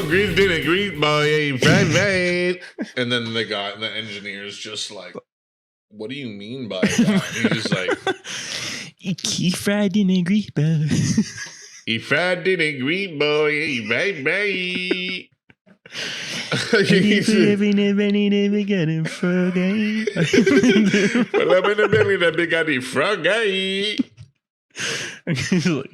grease in a grease boy, ain't right. And then the engineer is just like, what do you mean by that? And he's just like, he fried in a grease boy. He fried in a grease boy, ain't right. Every never got a frog. Well, I'm in the belly that they got the frog.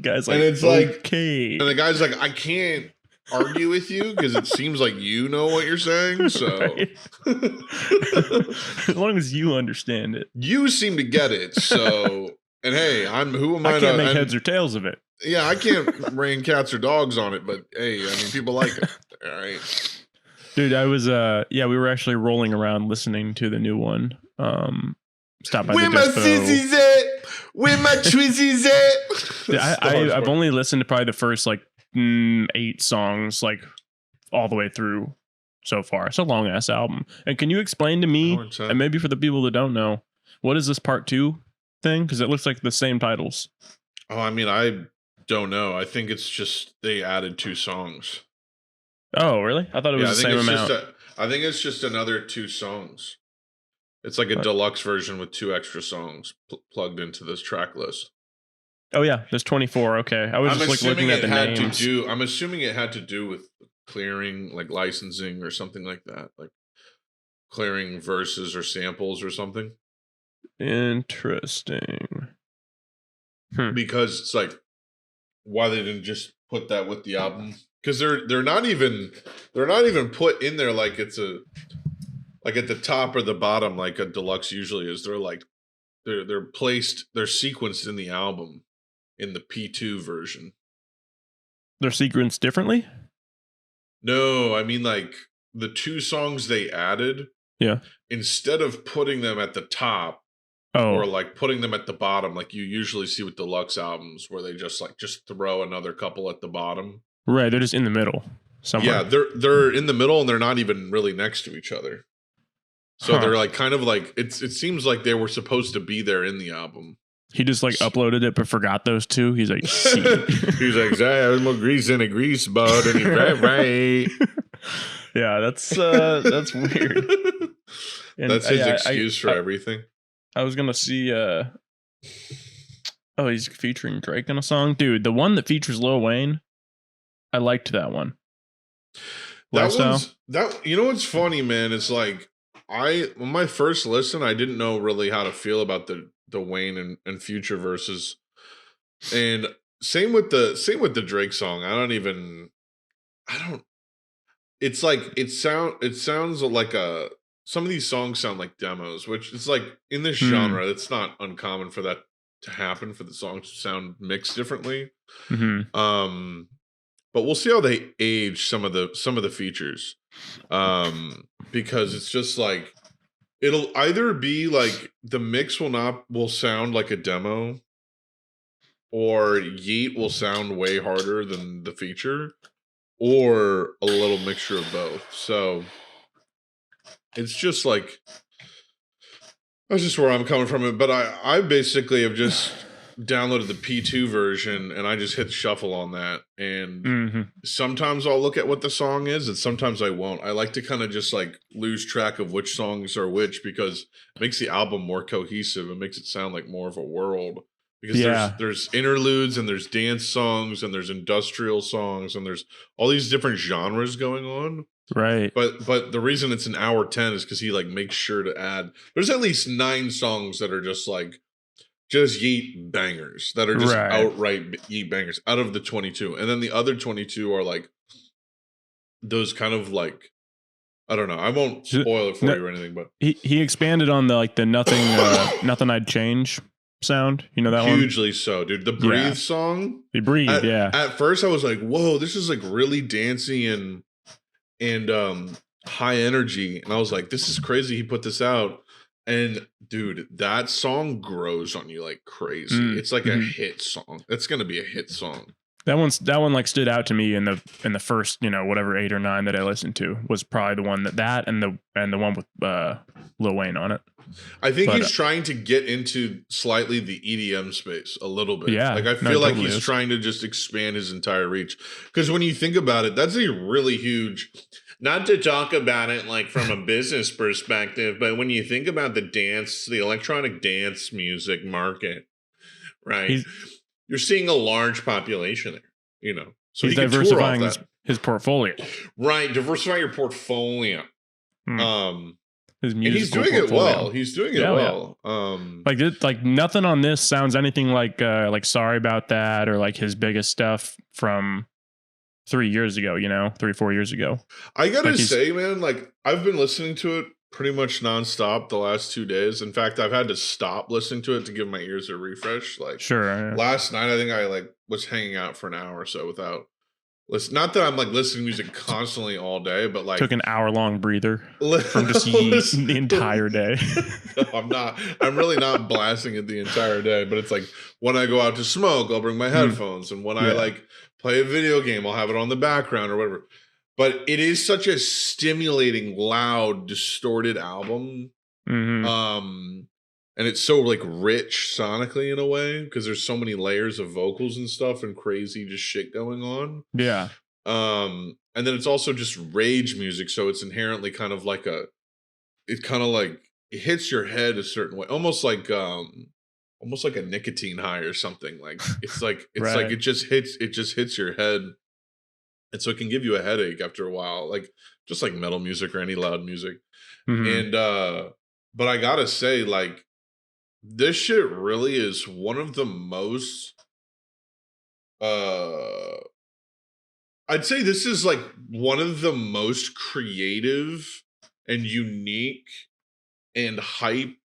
Guy's like, and it's okay. And the guy's like, I can't argue with you because it seems like you know what you're saying. So Right. As long as you understand it, you seem to get it. So, and hey, who am I? I can't make heads or tails of it. Yeah, I can't rain cats or dogs on it, but hey, I mean, people like it. All right. Dude, I was we were actually rolling around listening to the new one. Stop by Where the my dispo. sissies at? Where my twizzies at? I've only listened to probably the first 8 songs all the way through so far. It's a long ass album. And can you explain to me, and maybe for the people that don't know, what is this part 2 thing? Because it looks like the same titles. Oh, I mean, I don't know. I think it's just they added 2 songs. Oh, really? I thought it was the same amount. I think it's just another 2 songs. It's like a deluxe version with 2 extra songs plugged into this track list. Oh yeah, there's 24. Okay, I was just looking at the names. I'm assuming it had to do with clearing, licensing or something like that, like clearing verses or samples or something. Interesting. Because it's why they didn't just put that with the album? Because they're not even put in there like it's a. Like at the top or the bottom, like a deluxe usually is. They're placed, they're sequenced in the album in the P2 version. They're sequenced differently? No, I mean the 2 songs they added. Yeah. Instead of putting them at the top or putting them at the bottom, like you usually see with deluxe albums where they just throw another couple at the bottom. Right, they're just in the middle somewhere. Yeah, they're in the middle and they're not even really next to each other. So they're it seems like they were supposed to be there in the album. He just uploaded it but forgot those 2. He's like, he's like, there's more grease in a grease bud, and he's right. Yeah, that's weird. And that's his excuse for everything. I was gonna see he's featuring Drake in a song. Dude, the one that features Lil Wayne, I liked that one. You know what's funny, man? It's on my first listen, I didn't know really how to feel about the Wayne and Future verses, and same with the Drake song. It's it sounds like some of these songs sound like demos, which is in this genre, it's not uncommon for that to happen, for the songs to sound mixed differently. Mm-hmm. But we'll see how they age some of the features. Because it's just it'll either be the mix will sound like a demo, or Yeat will sound way harder than the feature, or a little mixture of both. So it's just that's just where I'm coming from. But I basically have just downloaded the P2 version and I just hit shuffle on that, and sometimes I'll look at what the song is and sometimes I won't. I like to kind of just lose track of which songs are which, because it makes the album more cohesive. It makes it sound like more of a world, because there's interludes and there's dance songs and there's industrial songs and there's all these different genres going on. Right. But the reason it's an hour 10 is because he makes sure to add, there's at least 9 songs that are just Yeat bangers, that are just outright Yeat bangers out of the 22. And then the other 22 are those kind of I don't know. I won't spoil it for you or anything, but he expanded on the nothing I'd change sound. You know that one? Hugely so, dude. The Breathe song. He breathed, At first I was like, whoa, this is really dancey and high energy. And I was like, this is crazy he put this out. And dude, that song grows on you like crazy. It's a hit song. It's gonna be a hit song. That one like stood out to me in the first, whatever 8 or 9 that I listened to was probably the one that and the one with Lil Wayne on it. I think he's trying to get into slightly the EDM space a little bit. Yeah. Like I feel like he's trying to just expand his entire reach. Because when you think about it, that's a really huge, not to talk about it like from a business perspective, but when you think about the electronic dance music market, right? You're seeing a large population there, So he's diversifying his portfolio. Right, diversify your portfolio. His and he's doing portfolio. It well. He's doing it well. Yeah. Like nothing on this sounds anything like Sorry About That or like his biggest stuff from 3 years ago, 3-4 years ago. I gotta say, man, like I've been listening to it pretty much nonstop the last 2 days. In fact, I've had to stop listening to it to give my ears a refresh. Like last night, I think I like was hanging out for an hour or so without listen. Not that I'm like listening to music constantly all day, but like took an hour-long breather from just Yeat the entire day. No, I'm not. I'm really not blasting it the entire day. But it's like when I go out to smoke, I'll bring my headphones, and when I like play a video game, I'll have it on the background or whatever. But it is such a stimulating, loud, distorted album. And it's so like rich sonically in a way because there's so many layers of vocals and stuff and crazy just shit going on. Yeah. And then it's also just rage music, so it's inherently kind of like it hits your head a certain way, almost like a nicotine high or something. Like it's like like it just hits your head. And so it can give you a headache after a while, like just like metal music or any loud music. And but I gotta say, like, this shit really is one of the most I'd say this is like one of the most creative and unique and hype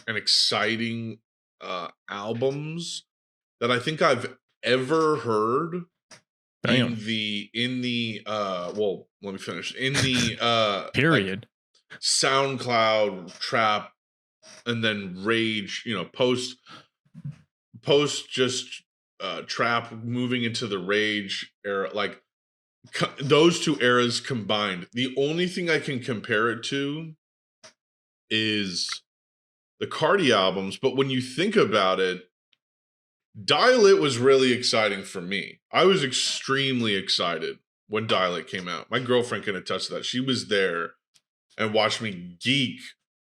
and exciting albums that I think I've ever heard. Damn. Well, let me finish. In the period. Like SoundCloud trap and then rage, post just trap moving into the rage era, like those two eras combined. The only thing I can compare it to is the Cardi albums, but when you think about it, Dial It was really exciting for me. I was extremely excited when Dial It came out. My girlfriend can attest to that. She was there and watched me geek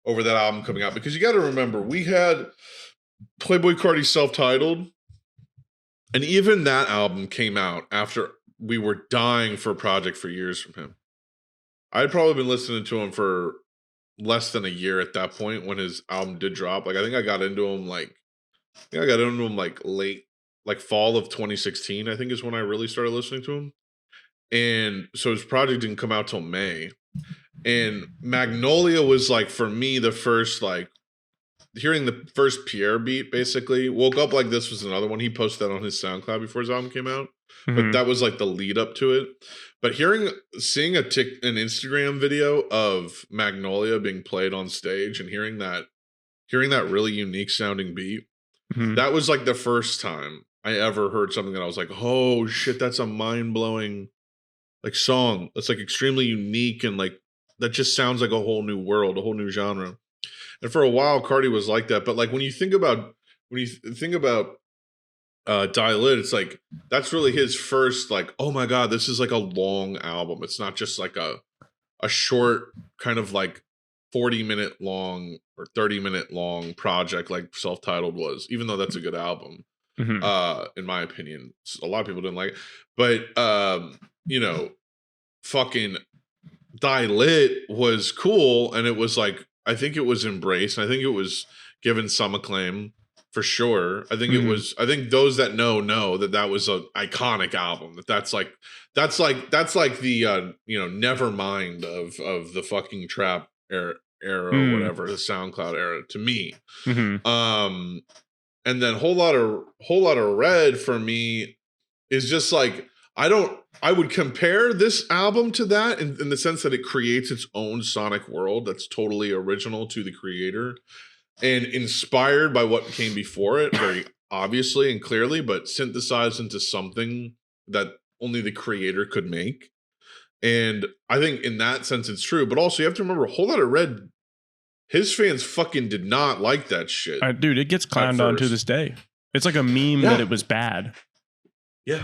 over that album coming out, because you got to remember, we had Playboi Carti's Self-Titled, and even that album came out after we were dying for a project for years from him. I'd probably been listening to him for less than a year at that point when his album did drop. Like I think I got into him late, like fall of 2016, I think is when I really started listening to him. And so his project didn't come out till May. And Magnolia was like, for me, the first, like, hearing the first Pierre beat, basically. Woke Up Like This was another one. He posted that on his SoundCloud before his album came out. But that was like the lead up to it. But seeing an Instagram video of Magnolia being played on stage and hearing that really unique sounding beat, that was like the first time I ever heard something that I was like, oh shit, that's a mind-blowing like song. It's like extremely unique and like that just sounds like a whole new world, a whole new genre. And for a while, Cardi was like that. But like when you think about Dial It, it's like that's really his first like, oh my god, this is like a long album. It's not just like a short kind of like 40-minute long or 30-minute long project like Self-Titled was, even though that's a good album. In my opinion. A lot of people didn't like it. But fucking Dial It was cool, and it was like, I think it was embraced, and I think it was given some acclaim for sure. I think it was, I think those that know that was an iconic album. That's like the Nevermind of the fucking trap era or whatever, the SoundCloud era to me. And then whole lot of Red for me is just like, I would compare this album to that in the sense that it creates its own sonic world that's totally original to the creator and inspired by what came before it, very obviously and clearly, but synthesized into something that only the creator could make. And I think in that sense it's true. But also you have to remember, Whole Lotta Red, his fans fucking did not like that shit. Dude, it gets clowned on to this day. It's like a meme that it was bad. Yeah.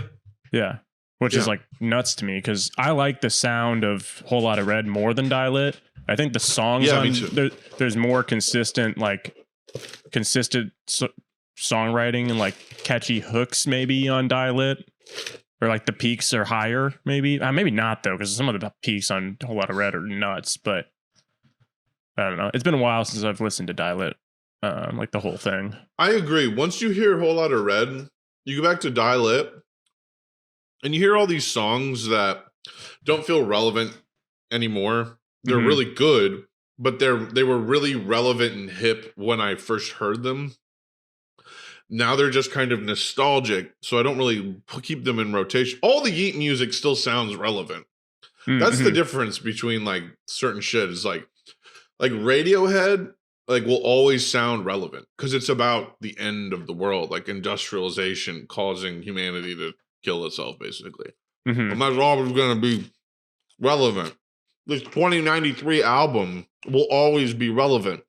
Yeah. Which is like nuts to me because I like the sound of Whole Lotta Red more than Die Lit. I think the songs there's more consistent songwriting and like catchy hooks maybe on Die Lit, or like the peaks are higher maybe. Maybe not though, because some of the peaks on Whole Lotta Red are nuts. But I don't know. It's been a while since I've listened to Die Lit, like the whole thing. I agree. Once you hear Whole Lotta Red, you go back to Die Lit, and you hear all these songs that don't feel relevant anymore. They're really good, but they were really relevant and hip when I first heard them. Now they're just kind of nostalgic, so I don't really keep them in rotation. All the Yeat music still sounds relevant. That's the difference between like certain shit. Is like Radiohead will always sound relevant because it's about the end of the world, like industrialization causing humanity to kill itself, basically. And that's always going to be relevant. This 2093 album will always be relevant.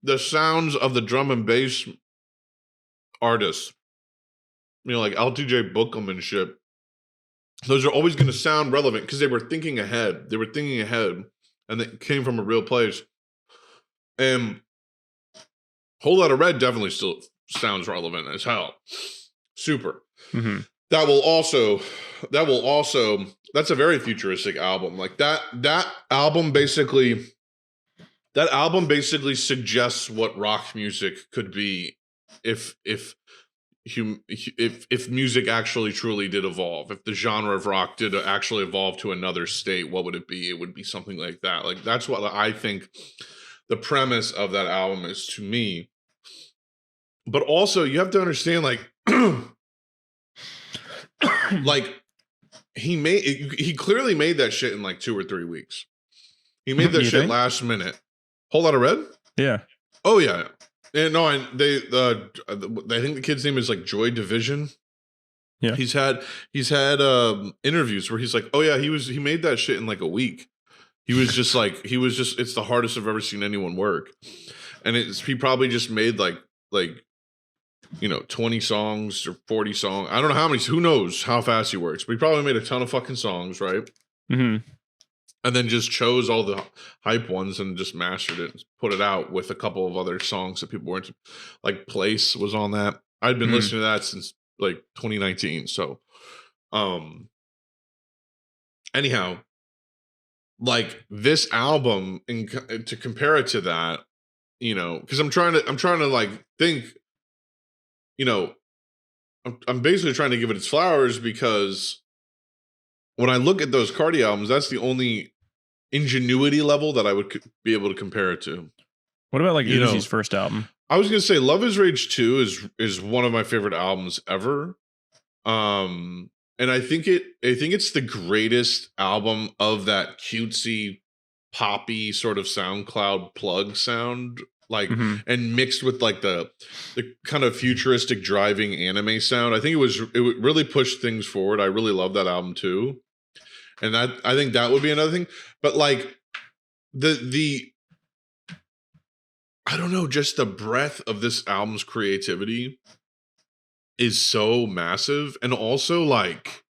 The sounds of the drum and bass artists, like LTJ Bookham and shit, those are always going to sound relevant because they were thinking ahead. And it came from a real place. And Whole Lotta Red definitely still sounds relevant as hell. Super. That will also, that's a very futuristic album. Like that album basically suggests what rock music could be if music actually truly did evolve. If the genre of rock did actually evolve to another state, what would it be? It would be something like that. Like that's what I think the premise of that album is to me. But also you have to understand, like he clearly made that shit in like 2 or 3 weeks. He made that shit last minute. Whole Lotta Red? Yeah. Oh yeah. And no, I think the kid's name is like Joy Division. Yeah. He's had interviews where he's like, oh yeah, he made that shit in like a week. It's the hardest I've ever seen anyone work. And he probably just made like 20 songs or 40 songs. I don't know how many, who knows how fast he works, but he probably made a ton of fucking songs, right? And then just chose all the hype ones and just mastered it and put it out with a couple of other songs that people weren't, like Place was on that. I'd been listening to that since like 2019. So, anyhow, like this album to compare it to that, because I'm trying to like think, I'm basically trying to give it its flowers because when I look at those Cardi albums, that's the only ingenuity level that I would be able to compare it to. What about like Uzi's first album? I was gonna say Love Is Rage 2 is one of my favorite albums ever. And I think it's the greatest album of that cutesy poppy sort of SoundCloud plug sound, like and mixed with like the kind of futuristic driving anime sound. I think it really pushed things forward. I really love that album too. And I think that would be another thing. But like the I don't know, just the breadth of this album's creativity is so massive. And also like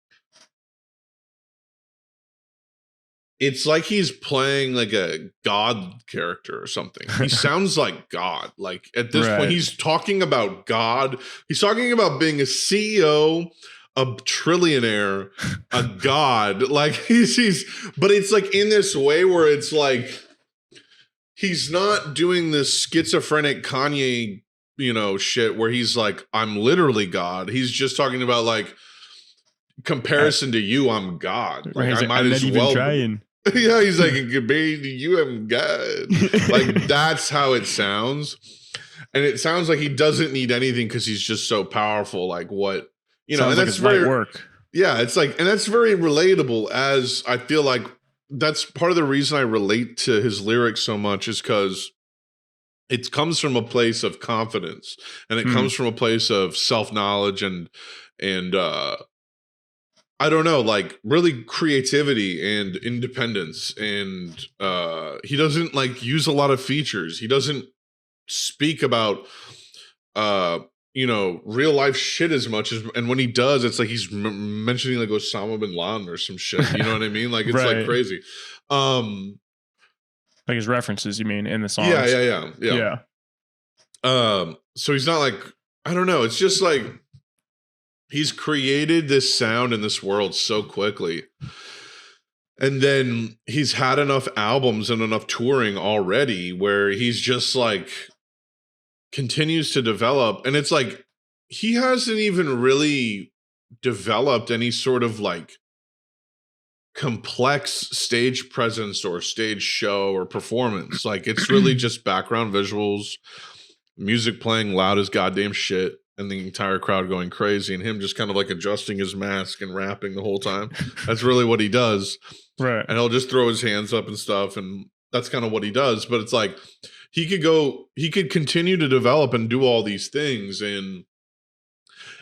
it's like he's playing like a God character or something. He sounds like God. Like at this point, he's talking about God. He's talking about being a CEO, a trillionaire, a God. Like but it's like in this way where it's like he's not doing this schizophrenic Kanye, shit where he's like, I'm literally God. He's just talking about like comparison to you, I'm God. Like I might as well. Trying. Yeah, he's like, compared to you, I'm God. Like that's how it sounds. And it sounds like he doesn't need anything because he's just so powerful. Like what, sounds and like that's very light work. Yeah, it's like, and that's very relatable, as I feel like that's part of the reason I relate to his lyrics so much is because it comes from a place of confidence, and it comes from a place of self-knowledge and I don't know, like really creativity and independence. And he doesn't like use a lot of features. He doesn't speak about real life shit as much as, and when he does, it's like he's mentioning like Osama bin Laden or some shit. You know what I mean? Like it's like crazy. Like his references, you mean, in the songs? Yeah. So he's not like, I don't know. It's just like he's created this sound in this world so quickly. And then he's had enough albums and enough touring already where he's just like continues to develop. And it's like he hasn't even really developed any sort of like complex stage presence or stage show or performance. Like it's really just background visuals, music playing loud as goddamn shit, and the entire crowd going crazy, and him just kind of like adjusting his mask and rapping the whole time. That's really what he does. Right. And he'll just throw his hands up and stuff, and that's kind of what he does. But it's like he could continue to develop and do all these things, and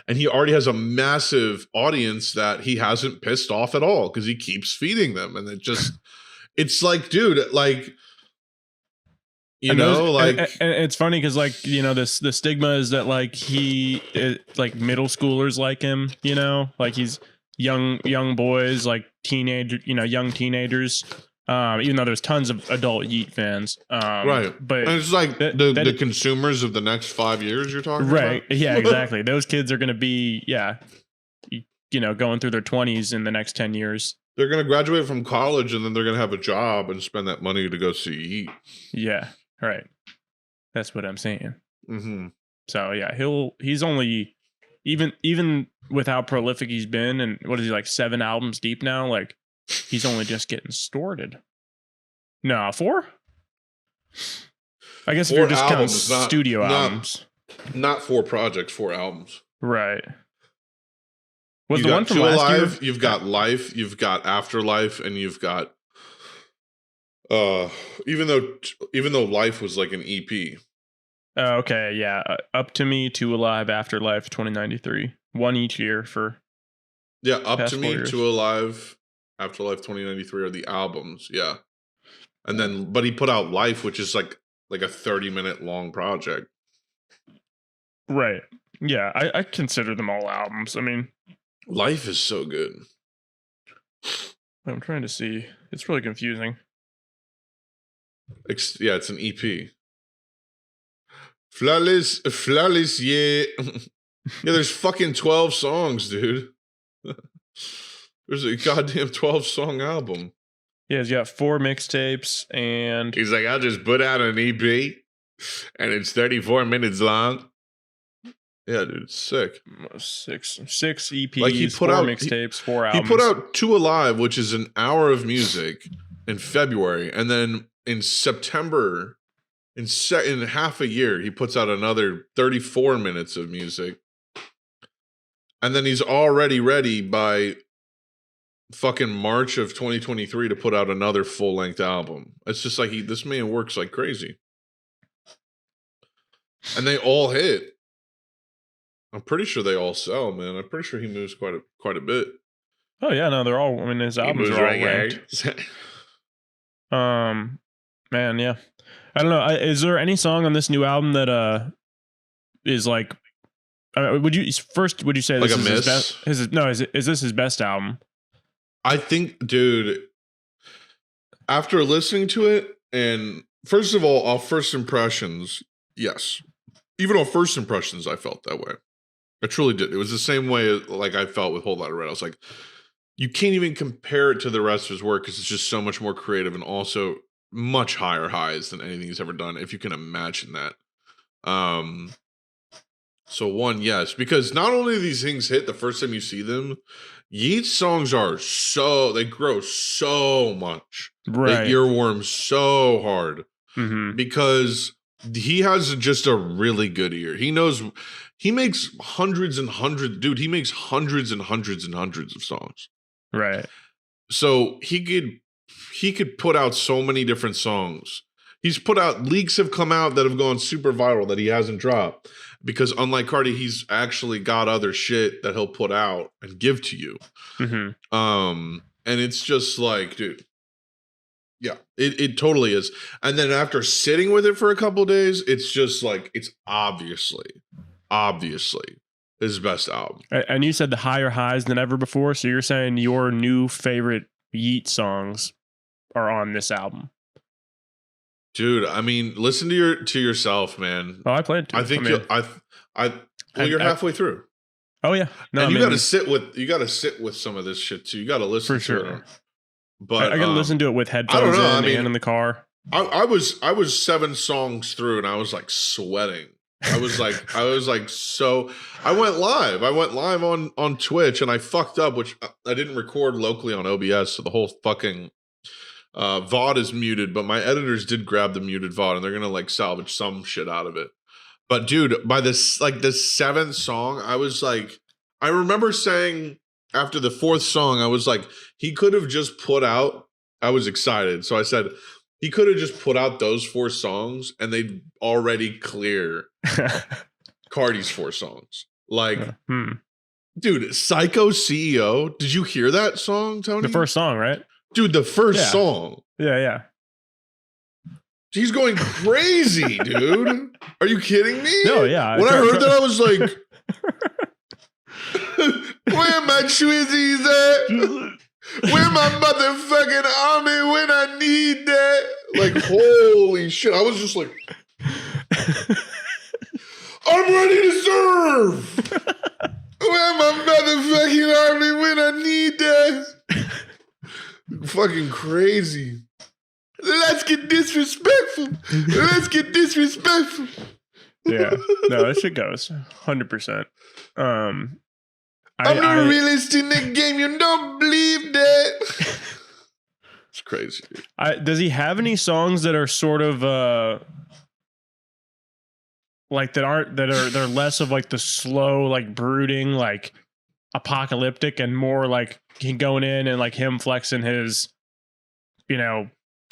he already has a massive audience that he hasn't pissed off at all because he keeps feeding them. And it's like, dude, like, and it's funny because like, the stigma is that like like middle schoolers like him, like he's young boys, like young teenagers. Even though there's tons of adult Yeat fans, right? But and it's like the consumers of the next 5 years you're talking right? About? Yeah, exactly. Those kids are going to be, going through their 20s in the next 10 years. They're going to graduate from college and then they're going to have a job and spend that money to go see Yeat. Yeah, right. That's what I'm saying. Mm-hmm. So yeah, he's only even with how prolific he's been, and what is he, like 7 albums deep now? Like. He's only just getting started. No, 4? I guess 4 if you're just counting studio albums. Not 4 projects, 4 albums. Right. Was the one from last Alive, year? You've got Life, you've got Afterlife, and you've got even though Life was like an EP. Okay, yeah. Up to Me, Two Alive, Afterlife, 2093. One each year for. Yeah, Up to Me, Two Alive, Afterlife 2093 are the albums, yeah. And then, but he put out Life, which is like a 30-minute long project. Right. Yeah, I consider them all albums. I mean, Life is so good. I'm trying to see. It's really confusing. Yeah, it's an EP. Flawless, yeah. Yeah, there's fucking 12 songs, dude. There's a goddamn 12-song album. Yeah, he's got 4 mixtapes, and he's like, I'll just put out an EP, and it's 34 minutes long. Yeah, dude, it's sick. 6 EPs, like he put 4 out mixtapes, 4 albums. He put out Two Alive, which is an hour of music in February, and then in September, in half a year, he puts out another 34 minutes of music. And then he's already ready by fucking March of 2023 to put out another full-length album. It's just like this man works like crazy. And they all hit. I'm pretty sure they all sell, man. I'm pretty sure he moves quite a bit. Oh yeah, no, they're all. I mean, his albums are all ranked. Man, yeah. I don't know. Is there any song on this new album that is like? Would you say this is his best? Is this his best album? I think, dude. After listening to it, and first of all, off first impressions, yes. Even on first impressions, I felt that way. I truly did. It was the same way like I felt with Whole Lotta Red. I was like, you can't even compare it to the rest of his work because it's just so much more creative and also much higher highs than anything he's ever done, if you can imagine that. So one, yes, because not only do these things hit the first time you see them, Yeat's songs they grow so much. Right. They earworm so hard. Mm-hmm. Because he has just a really good ear. He makes hundreds and hundreds of songs. Right. So he could put out so many different songs. He's put out, leaks have come out that have gone super viral that he hasn't dropped. Because unlike Cardi, he's actually got other shit that he'll put out and give to you. Mm-hmm. And it's just like, dude, yeah, it totally is. And then after sitting with it for a couple days, it's just like, it's obviously his best album. And you said the higher highs than ever before. So you're saying your new favorite Yeat songs are on this album? Dude, I mean, listen to yourself, man. Oh, I played too. I think you're halfway through. Oh yeah, no, and you got to sit with some of this shit too. You got to listen for to sure. it. But I got to listen to it with headphones and in the car. I was 7 songs through and I was like sweating. I was like so. I went live on Twitch and I fucked up, which I didn't record locally on OBS, so the whole fucking VOD is muted, but my editors did grab the muted VOD and they're gonna like salvage some shit out of it. But dude, by this like the 7th song, I was like, I remember saying after the 4th song, I was like, he could have just put out. I was excited, so I said he could have just put out those 4 songs and they'd already clear Cardi's 4 songs. Like, dude, Psycho CEO. Did you hear that song, Tony? The first song, right? Dude, the first song. Yeah. He's going crazy, dude. Are you kidding me? No, yeah. When I heard that, I was like, where my Twizzies at? Where my motherfucking army when I need that? Like, holy shit. I was just like, I'm ready to serve. Where my motherfucking army when I need that? Fucking crazy. Let's get disrespectful. Yeah. No, that shit goes 100%. I'm the realest in the game. You don't believe that. It's crazy. Does he have any songs that are sort of like they're less of like the slow, like brooding, like apocalyptic, and more like he going in and like him flexing his,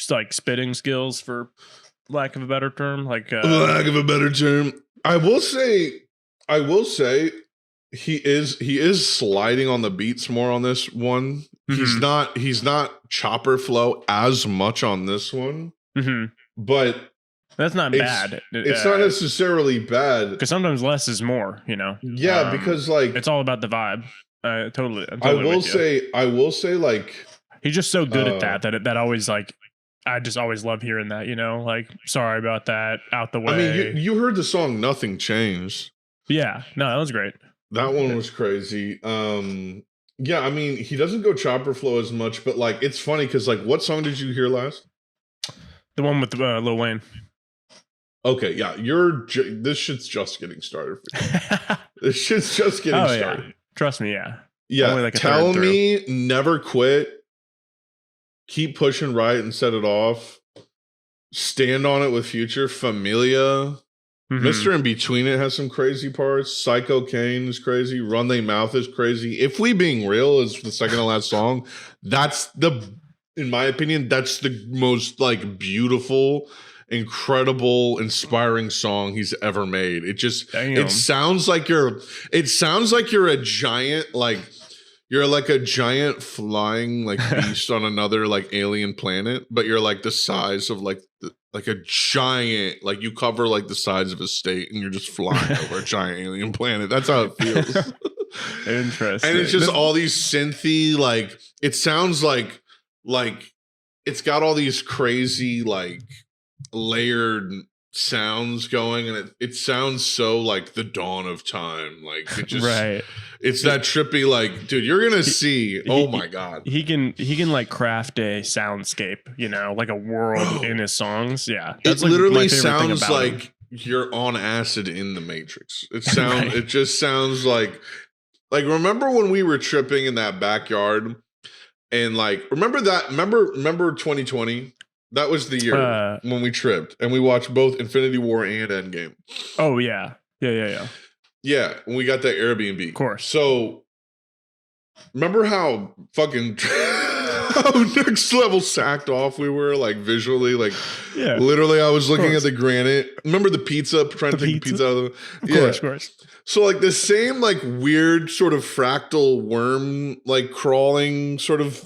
like spitting skills, for lack of a better term, like lack of a better term. I will say he is sliding on the beats more on this one. Mm-hmm. He's not chopper flow as much on this one, but that's not bad. It's not necessarily bad, because sometimes less is more. Yeah, because like it's all about the vibe. Totally. I will say like he's just so good at that always like. I just always love hearing that, like, sorry about that, out the way. I mean, you heard the song Nothing Changed. Yeah, no, that was great. That one was crazy. Yeah, I mean, he doesn't go chopper flow as much, but like, it's funny because like, what song did you hear last? The one with Lil Wayne. Okay, yeah, this shit's just getting started for you. This shit's just getting started. Yeah. Trust me, yeah. Yeah, like Tell Me, Never Quit. Keep Pushing Right and Set It Off. Stand on It with Future. Familia. Mr. In Between It has some crazy parts. Psycho Kane is crazy. Run They Mouth is crazy. If We Being Real is the second to last song. In my opinion, that's the most like beautiful, incredible, inspiring song he's ever made. It sounds like you're a giant, like you're like a giant flying like beast on another like alien planet, but you're like the size of like a giant, like you cover like the size of a state and you're just flying over a giant alien planet. That's how it feels. Interesting. And it's just all these synthy, like it sounds like it's got all these crazy like layered sounds going, and it sounds so like the dawn of time. Like it just right. It's that trippy, like, dude, you're gonna see. Oh my god, he can like craft a soundscape, like a world in his songs. Yeah, that's it like literally sounds like him. You're on acid in the Matrix. It sounds. Right. It just sounds like remember when we were tripping in that backyard, and like remember 2020. That was the year when we tripped and we watched both Infinity War and Endgame. Oh yeah. Yeah, when we got that Airbnb. Of course. So, remember how fucking... how next level sacked off we were, like visually, like literally I was looking at the granite. Remember the pizza, trying to take the pizza out of the Of course. So like the same like weird sort of fractal worm like crawling sort of.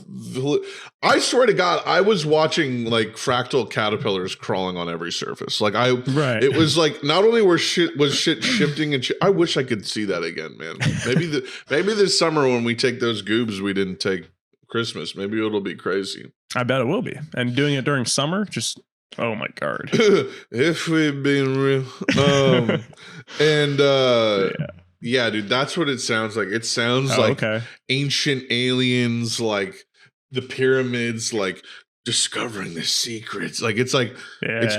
I swear to God, I was watching like fractal caterpillars crawling on every surface. Like it was like not only was shit shifting and I wish I could see that again, man. Maybe this summer when we take those goobs we didn't take Christmas, maybe it'll be crazy. I bet it will be. And doing it during summer, just oh my God. If we've been real. Yeah, dude, that's what it sounds like. It sounds like ancient aliens, like the pyramids, like discovering the secrets. Like it's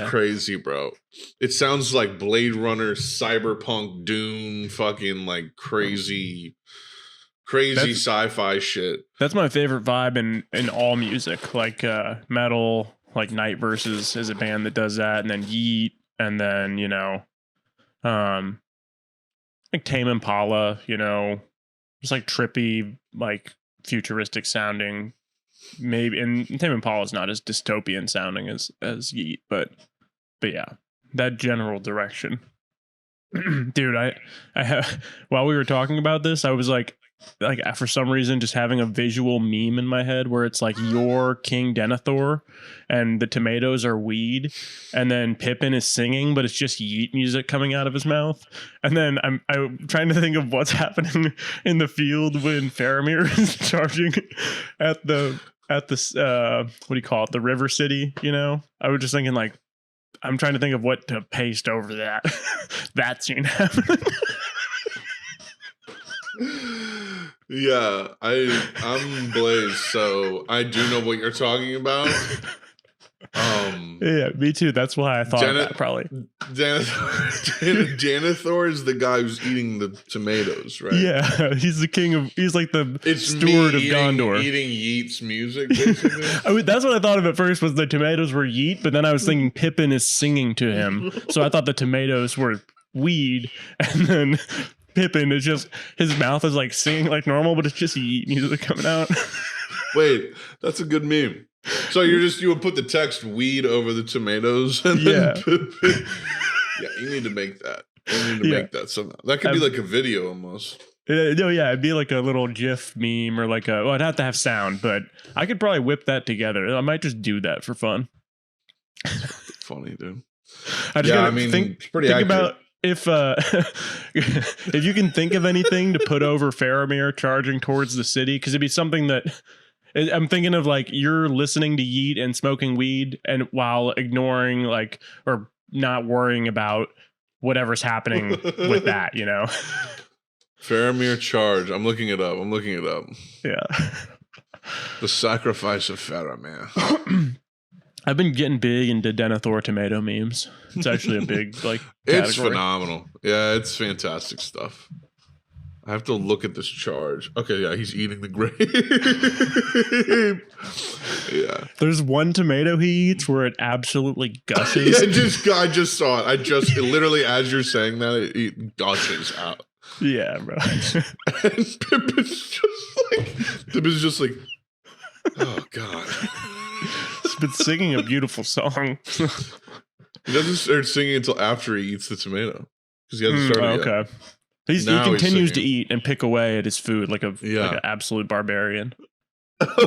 crazy, bro. It sounds like Blade Runner, Cyberpunk, Dune, fucking like crazy sci-fi shit. That's my favorite vibe in all music, like metal. Like Night Versus is a band that does that, and then Yeat, and then like Tame Impala, just like trippy, like futuristic sounding. Maybe, and Tame Impala is not as dystopian sounding as Yeat, but yeah, that general direction. Dude, I have, while we were talking about this, I was like for some reason just having a visual meme in my head where it's like you're King Denethor and the tomatoes are weed, and then Pippin is singing, but it's just Yeat music coming out of his mouth. And then I'm trying to think of what's happening in the field when Faramir is charging at the what do you call it, the river city, I was just thinking like I'm trying to think of what to paste over that scene happening. Yeah, I'm Blaze, so I do know what you're talking about. Yeah, me too. That's why I thought that probably. Denethor is the guy who's eating the tomatoes, right? Yeah, he's the king he's like the steward of Gondor. Eating Yeat's music, basically. I mean, that's what I thought of at first, was the tomatoes were Yeat, but then I was thinking Pippin is singing to him. So I thought the tomatoes were weed, and then Pippin is just, his mouth is like singing like normal, but it's just Yeat music coming out. Wait, that's a good meme. So you would put the text "weed" over the tomatoes, and then yeah, you need to make that. You need to make that somehow. That could be like a video almost. No, yeah, it'd be like a little GIF meme or like I'd have to have sound, but I could probably whip that together. I might just do that for fun. Funny, dude. Think about if you can think of anything to put over Faramir charging towards the city, because it'd be something that I'm thinking of, like you're listening to Yeat and smoking weed, and while ignoring or not worrying about whatever's happening with that, Faramir charge. I'm looking it up. Yeah. The sacrifice of Faramir. I've been getting big into Denethor tomato memes. It's actually a big category. It's phenomenal. Yeah, it's fantastic stuff. I have to look at this charge. Okay, yeah, he's eating the grape. Yeah. There's one tomato he eats where it absolutely gushes. Yeah, I just saw it. Literally as you're saying that, it gushes out. Yeah, bro. And Pippin's just like, oh God. He's been singing a beautiful song. He doesn't start singing until after he eats the tomato. Because he hasn't started yet. Okay. He continues to eat and pick away at his food like an absolute barbarian.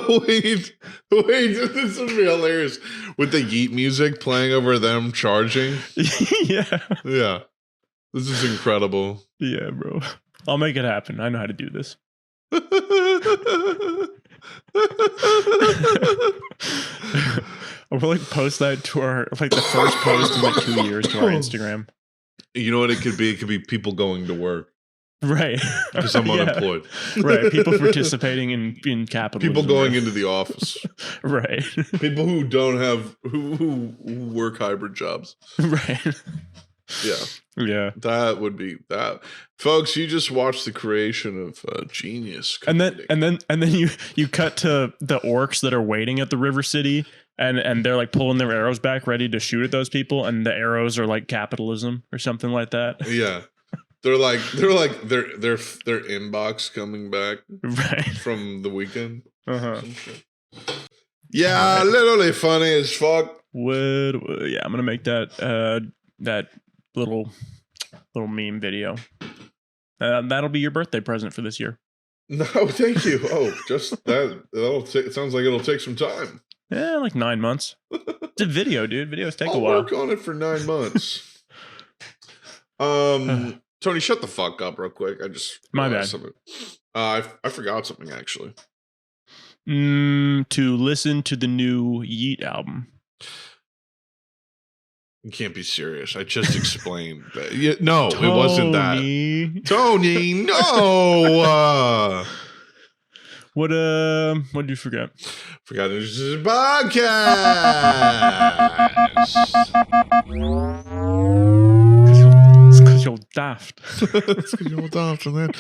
Wait, this would be hilarious. With the Yeat music playing over them charging. Yeah. This is incredible. Yeah, bro. I'll make it happen. I know how to do this. We'll post that to our the first post in 2 years to our Instagram. You know what it could be? It could be people going to work. Right. Because I'm unemployed. Right. People participating in capitalism. People going into the office. Right. People who don't have who work hybrid jobs. Right. Yeah. Yeah. That would be that. Folks, you just watched the creation of genius. And then you cut to the orcs that are waiting at the river city, and they're pulling their arrows back ready to shoot at those people, and the arrows are capitalism or something like that. Yeah. They're their inbox coming back right from the weekend. Uh-huh. Yeah, literally funny as fuck. Yeah, I'm gonna make that that little meme video. That'll be your birthday present for this year. No, thank you. Oh, just that. It sounds like it'll take some time. Yeah, like 9 months. It's a video, dude. Videos take a while. I'll work on it for 9 months. Tony, shut the fuck up real quick. I just my bad. Something. I forgot something actually. To listen to the new Yeat album. You can't be serious. I just explained that. No, Tony. It wasn't that. Tony, no. What did you forget? Forgot this is a podcast. Because you're daft. It's because you're daft, man.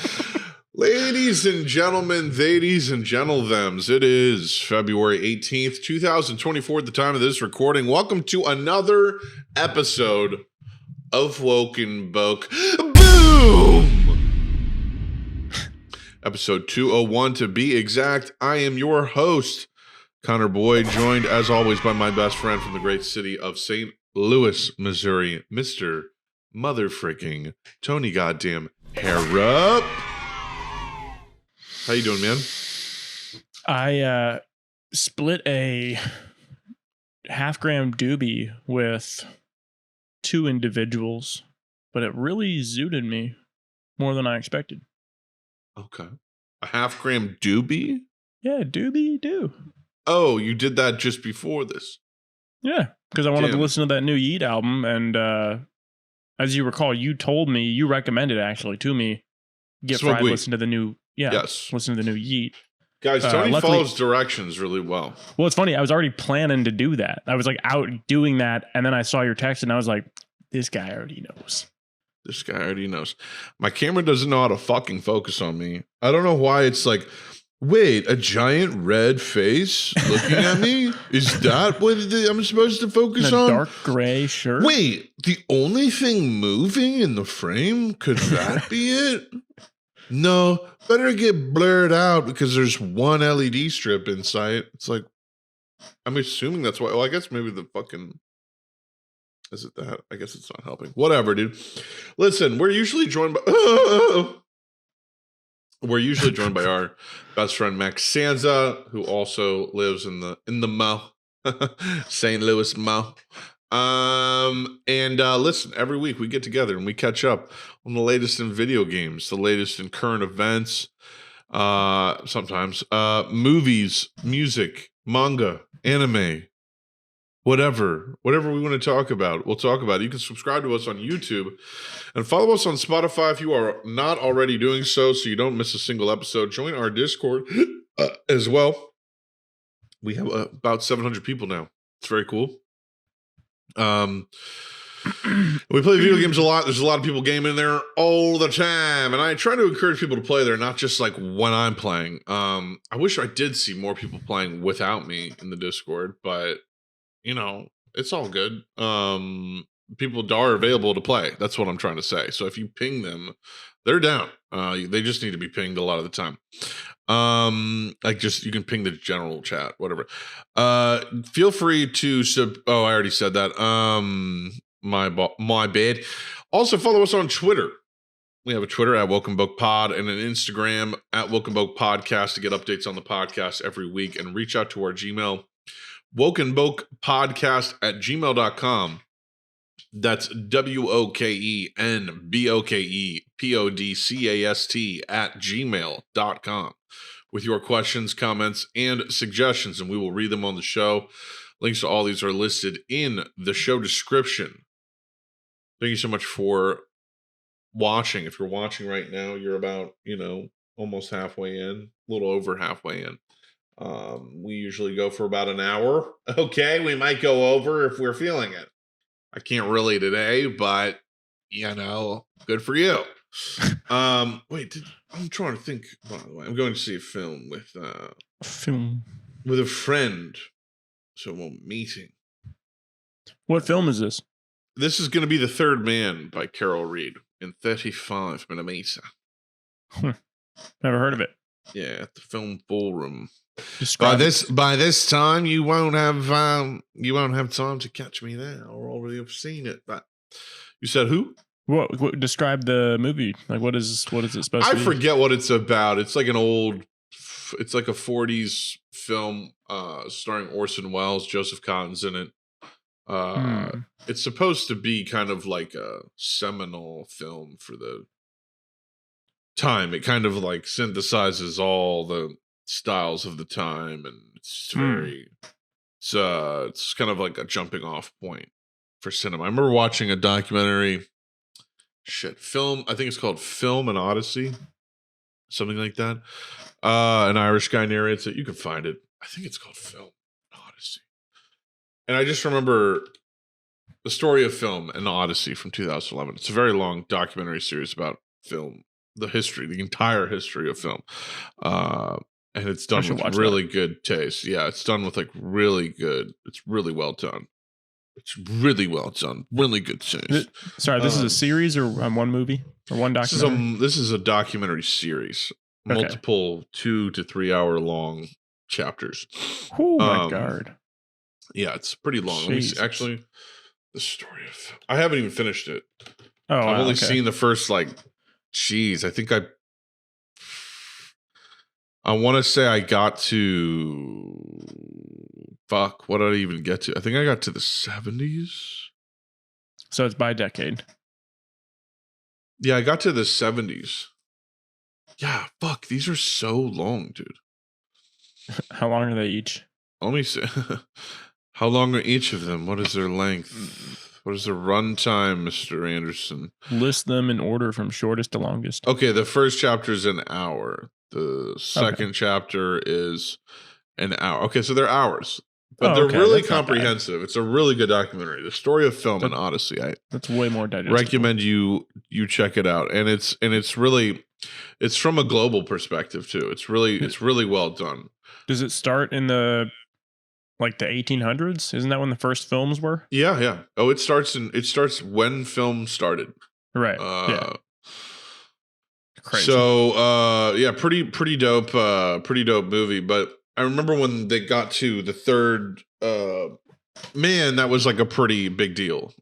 Ladies and gentlemen, theys and gentlethems, it is February 18th, 2024 at the time of this recording. Welcome to another episode of Woken Boke. Boom! Episode 201 to be exact. I am your host, Connor Boyd, joined as always by my best friend from the great city of St. Louis, Missouri, Mr. Motherfricking Tony Goddamn Harrop. How you doing, man? I split a half-gram doobie with 2 individuals, but it really zooted me more than I expected. Okay. A half-gram doobie? Yeah, doobie do. Oh, you did that just before this? Yeah, because I wanted to listen to that new Yeat album, and as you recall, you told me, you recommended actually to me, get fried, listen to the new... Yeah, yes. Listen to the new Yeat. Guys, Tony follows directions really well. Well, it's funny. I was already planning to do that. I was like out doing that, and then I saw your text, and I was like, this guy already knows. This guy already knows. My camera doesn't know how to fucking focus on me. I don't know why it's like, wait, a giant red face looking at me? Is that what I'm supposed to focus on? A dark gray shirt? Wait, the only thing moving in the frame? Could that be it? No, better get blurred out because there's one LED strip in sight. It's like, I'm assuming that's why. Well, I guess maybe the fucking... Is it that? I guess it's not helping. Whatever, dude. Listen, we're usually joined by... We're usually joined by our best friend, Max Sanza, who also lives in the Mo. St. Louis Mo. Listen, every week we get together and we catch up on the latest in video games, the latest in current events, sometimes movies, music, manga, anime, whatever we want to talk about, we'll talk about it. You can subscribe to us on YouTube and follow us on Spotify if you are not already doing so you don't miss a single episode. Join our Discord as well. We have about 700 people now. It's very cool. We play video games a lot. There's a lot of people gaming there all the time, and I try to encourage people to play there, not just like when I'm playing. I wish I did see more people playing without me in the Discord, but you know, it's all good. People are available to play. That's what I'm trying to say. So if you ping them, they're down. They just need to be pinged a lot of the time. You can ping the general chat, whatever. Feel free to I already said that. My bad. Also follow us on Twitter. We have a Twitter at wokenbokepod and an Instagram at wokenbokepodcast to get updates on the podcast every week, and reach out to our Gmail, wokenbokepodcast@gmail.com. That's wokenbokepodcast@gmail.com with your questions, comments, and suggestions, and we will read them on the show. Links to all these are listed in the show description. Thank you so much for watching. If you're watching right now, you're about, almost halfway in, a little over halfway in. We usually go for about an hour. Okay, we might go over if we're feeling it. I can't really today, but good for you. I'm trying to think. By the way, I'm going to see a film with a friend. So we're meeting. What film is this? This is going to be The Third Man by Carol Reed in 35 millimeter. Never heard of it. Yeah, at the film ballroom. Describe By this time, you won't have time to catch me there. I'll already have seen it. But you said who? What describe the movie? Like, what is it supposed to be? I forget what it's about. It's like it's like a 40s film starring Orson Welles. Joseph Cotton's in it. It's supposed to be kind of like a seminal film for the time. It kind of like synthesizes all the styles of the time, and it's very it's kind of like a jumping off point for cinema. I remember watching a documentary film, I think it's called Film and Odyssey, something like that. An Irish guy narrates it. You can find it. I think it's called Film and Odyssey. And I just remember the story of Film and Odyssey from 2011. It's a very long documentary series about film, the entire history of film. And it's done with really good taste. Yeah, it's done with like really good. It's really well done. It's really well done. Really good taste. Sorry, this is a series or one movie or one documentary? This is a documentary series. Okay. Multiple 2 to 3 hour long chapters. Oh my God. Yeah, it's pretty long. Let me see. Actually, the story of I haven't even finished it. I've only seen the first I think I want to say I got to what did I even get to? I think I got to the 70s. So it's by decade. Yeah, I got to the 70s. Yeah, these are so long, dude. How long are they each? Let me see. How long are each of them? What is their length? What is the runtime, Mr. Anderson? List them in order from shortest to longest. Okay, the first chapter is an hour. The second chapter is an hour. Okay, so they're hours. But they're really comprehensive. It's a really good documentary. The story of film and Odyssey. That's way more digestible. Recommend you check it out. And it's really from a global perspective too. It's really well done. Does it start in the 1800s? Isn't that when the first films were? Yeah. Oh, it starts when film started. Right. Yeah. Crazy. So pretty dope movie. But I remember when they got to the third man, that was like a pretty big deal.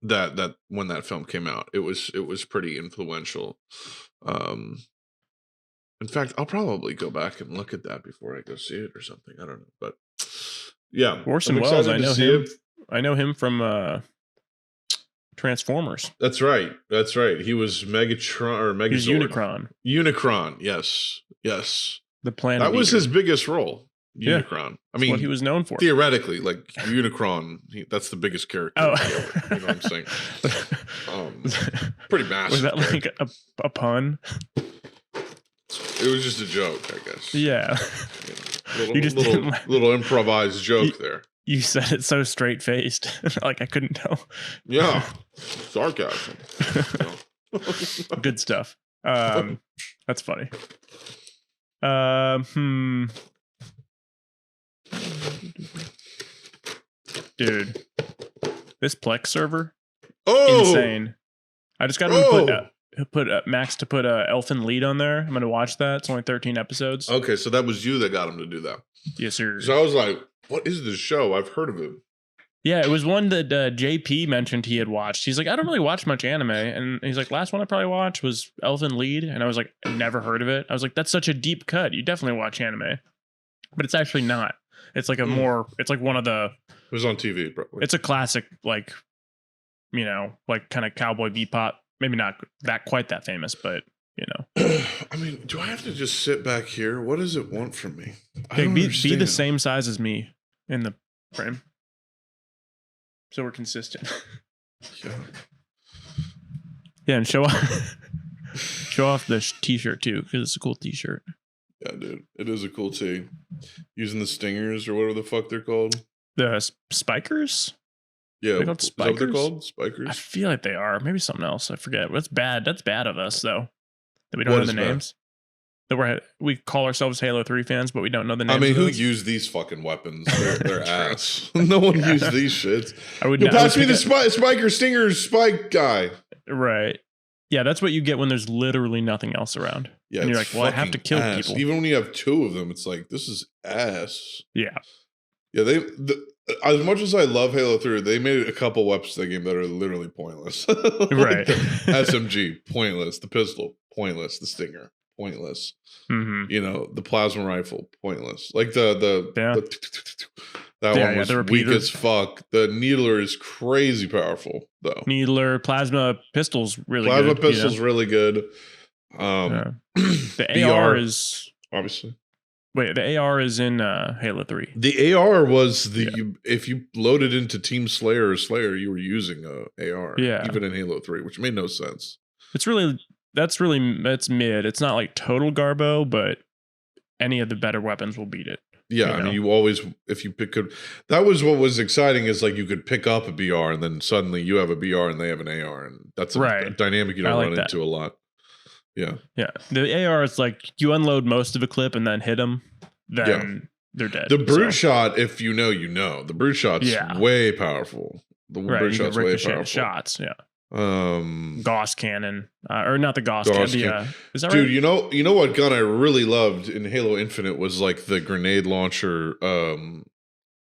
That when that film came out, it was pretty influential. In fact, I'll probably go back and look at that before I go see it or something. I don't know, but yeah, Orson Welles. I know him. I know him from Transformers. That's right. He was Megatron or Megazord. He was Unicron. Unicron. Yes. The planet. That was his biggest role. Unicron. Yeah. I mean, what he was known for. Theoretically, like Unicron, that's the biggest character. Oh. Ever, you know what I'm saying? Pretty massive. Was that like a pun? It was just a joke, I guess. Yeah. Little improvised joke there. You said it so straight faced, like I couldn't tell. Yeah, sarcasm. Good stuff. That's funny. Dude, this Plex server, insane. I just got to put Max to put Elfin Lead on there. I'm gonna watch that. It's only 13 episodes. Okay, so that was you that got him to do that. Yes, sir. So I was like, what is this show? I've heard of it. Yeah, it was one that JP mentioned he had watched. He's like, I don't really watch much anime. And he's like, last one I probably watched was Elfin Lead. And I was like, I've never heard of it. I was like, that's such a deep cut. You definitely watch anime. But it's actually not. It's like it's like one of the... It was on TV, probably. It's a classic, like kind of Cowboy Bebop. Maybe not quite that famous, but, I mean, do I have to just sit back here? What does it want from me? Be the same size as me in the frame. So we're consistent. Yeah, and show off the t-shirt too, because it's a cool t-shirt. Yeah, dude, it is a cool tee. Using the stingers or whatever the fuck they're called. The spikers. Yeah, called spikers? Is that what they're called? Spikers. I feel like they are. Maybe something else. I forget. That's bad. That's bad of us though. That we don't know the names. That we call ourselves Halo 3 fans, but we don't know the names. I mean, who used these fucking weapons? They're ass. No one used these shits. Pass me the spiker stinger spike guy. Right. Yeah, that's what you get when there's literally nothing else around. Yeah, and you're like, well, I have to kill people. Even when you have 2 of them, it's like, this is ass. Yeah. Yeah, as much as I love Halo 3, they made a couple weapons in the game that are literally pointless. Like right. The SMG, pointless. The pistol, pointless. The Stinger, pointless. Mm-hmm. The plasma rifle, pointless. Like that one was weak as fuck. The Needler is crazy powerful, though. Needler, plasma pistol's really good. Plasma pistol's really good. The AR is obviously. Wait, the AR is in Halo 3. The AR was if you loaded into Team Slayer or Slayer, you were using a AR. Yeah. Even in Halo 3, which made no sense. That's mid. It's not like total garbo, but any of the better weapons will beat it. Yeah, I mean, you always, if you that was what was exciting, is like you could pick up a BR and then suddenly you have a BR and they have an AR, and that's a dynamic you don't run into a lot. Yeah. Yeah. The AR is like you unload most of a clip and then hit them, then they're dead. The brute shot, if you know, the brute shot's way powerful. The brute shot's way powerful. Shots, yeah. Gauss cannon, or not the Gauss cannon. Is that dude, right? you know what gun I really loved in Halo Infinite was like the grenade launcher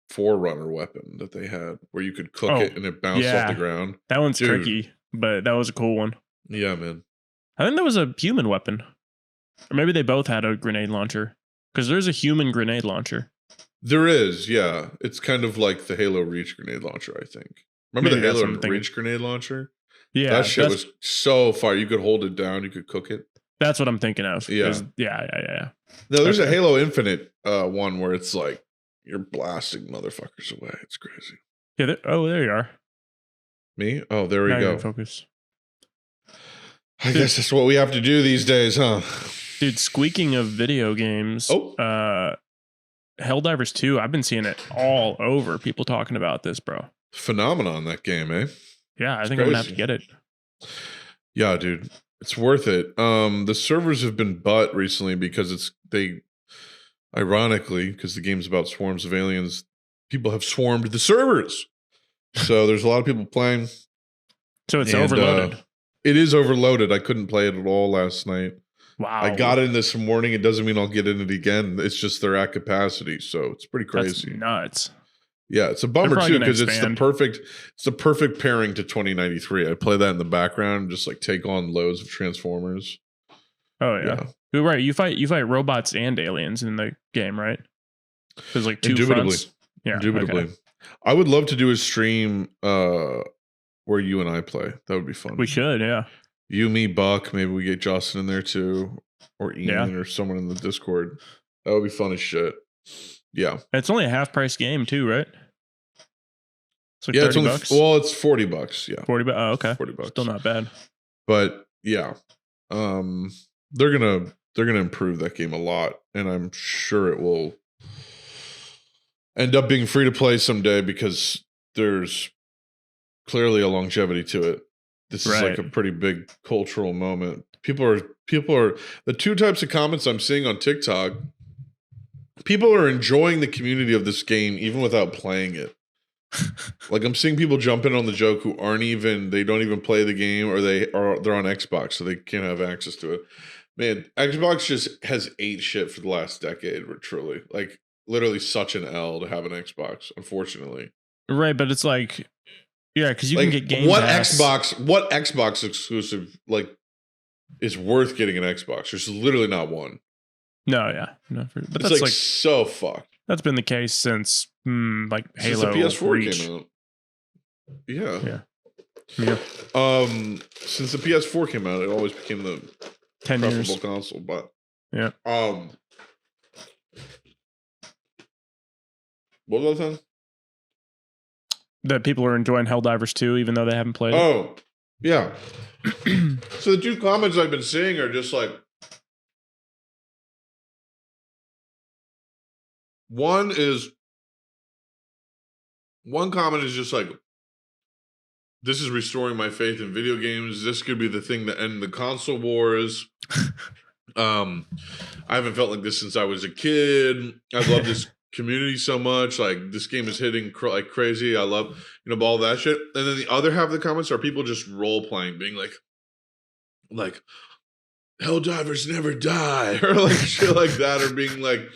Forerunner weapon that they had, where you could cook it and it bounced off the ground. That one's tricky, but that was a cool one. Yeah, man. I think there was a human weapon, or maybe they both had a grenade launcher, because there's a human grenade launcher. There is, yeah. It's kind of like the Halo Reach grenade launcher, I think. Remember the Halo Reach grenade launcher? Yeah, that shit was so fire. You could hold it down, you could cook it. That's what I'm thinking of. Yeah. No, there's a Halo Infinite one where it's like you're blasting motherfuckers away. It's crazy. Yeah. There you are. Me? Oh, there we go. Focus. I guess that's what we have to do these days, huh? Dude, squeaking of video games. Helldivers 2, I've been seeing it all over. People talking about this, bro. Phenomenon, that game, eh? Yeah, I think I'm gonna have to get it. Yeah, dude. It's worth it. The servers have been butt recently because ironically, because the game's about swarms of aliens, people have swarmed the servers. So there's a lot of people playing. So it's overloaded. It is overloaded. I couldn't play it at all last night. Wow. I got in this morning. It doesn't mean I'll get in it again. It's just they're at capacity. So it's pretty crazy. That's nuts. Yeah, it's a bummer too, because it's the perfect pairing to 2093. I play that in the background, just like take on loads of Transformers. Oh yeah. Right. You fight robots and aliens in the game, right? There's like two fronts. Yeah. Indubitably. Okay. I would love to do a stream where you and I play. That would be fun. We should, yeah. You, me, Buck. Maybe we get Justin in there too, or Ian, or someone in the Discord. That would be fun as shit. Yeah. It's only a half price game too, right? It's like $30 bucks. Well, it's $40. Yeah. 40 bucks. Oh, okay. $40. Still not bad. But yeah. They're gonna improve that game a lot, and I'm sure it will end up being free to play someday, because there's clearly a longevity to it. This is like a pretty big cultural moment. People are the two types of comments I'm seeing on TikTok. People are enjoying the community of this game even without playing it. Like, I'm seeing people jump in on the joke who they don't even play the game, or they're on Xbox, so they can't have access to it. Man, Xbox just has ate shit for the last decade, truly. Like, literally such an L to have an Xbox, unfortunately. Right, but it's like, yeah, because you can get Game Pass. What Xbox exclusive is worth getting an Xbox? There's literally not one. No, yeah, no, but it's that's like so fucked. That's been the case since Halo since the PS4 Reach came out. Yeah. Yeah. Since the PS4 came out, it always became the 10 preferable years console. But yeah. What was that thing? That people are enjoying Helldivers 2, even though they haven't played it. Oh, yeah. So the two comments I've been seeing are just like, one comment is just like, this is restoring my faith in video games. This could be the thing that end the console wars. I haven't felt like this since I was a kid. I love this community so much. Like, this game is hitting like crazy. I love, all that shit. And then the other half of the comments are people just role playing, being like, like hell divers never die or like shit like that, or being like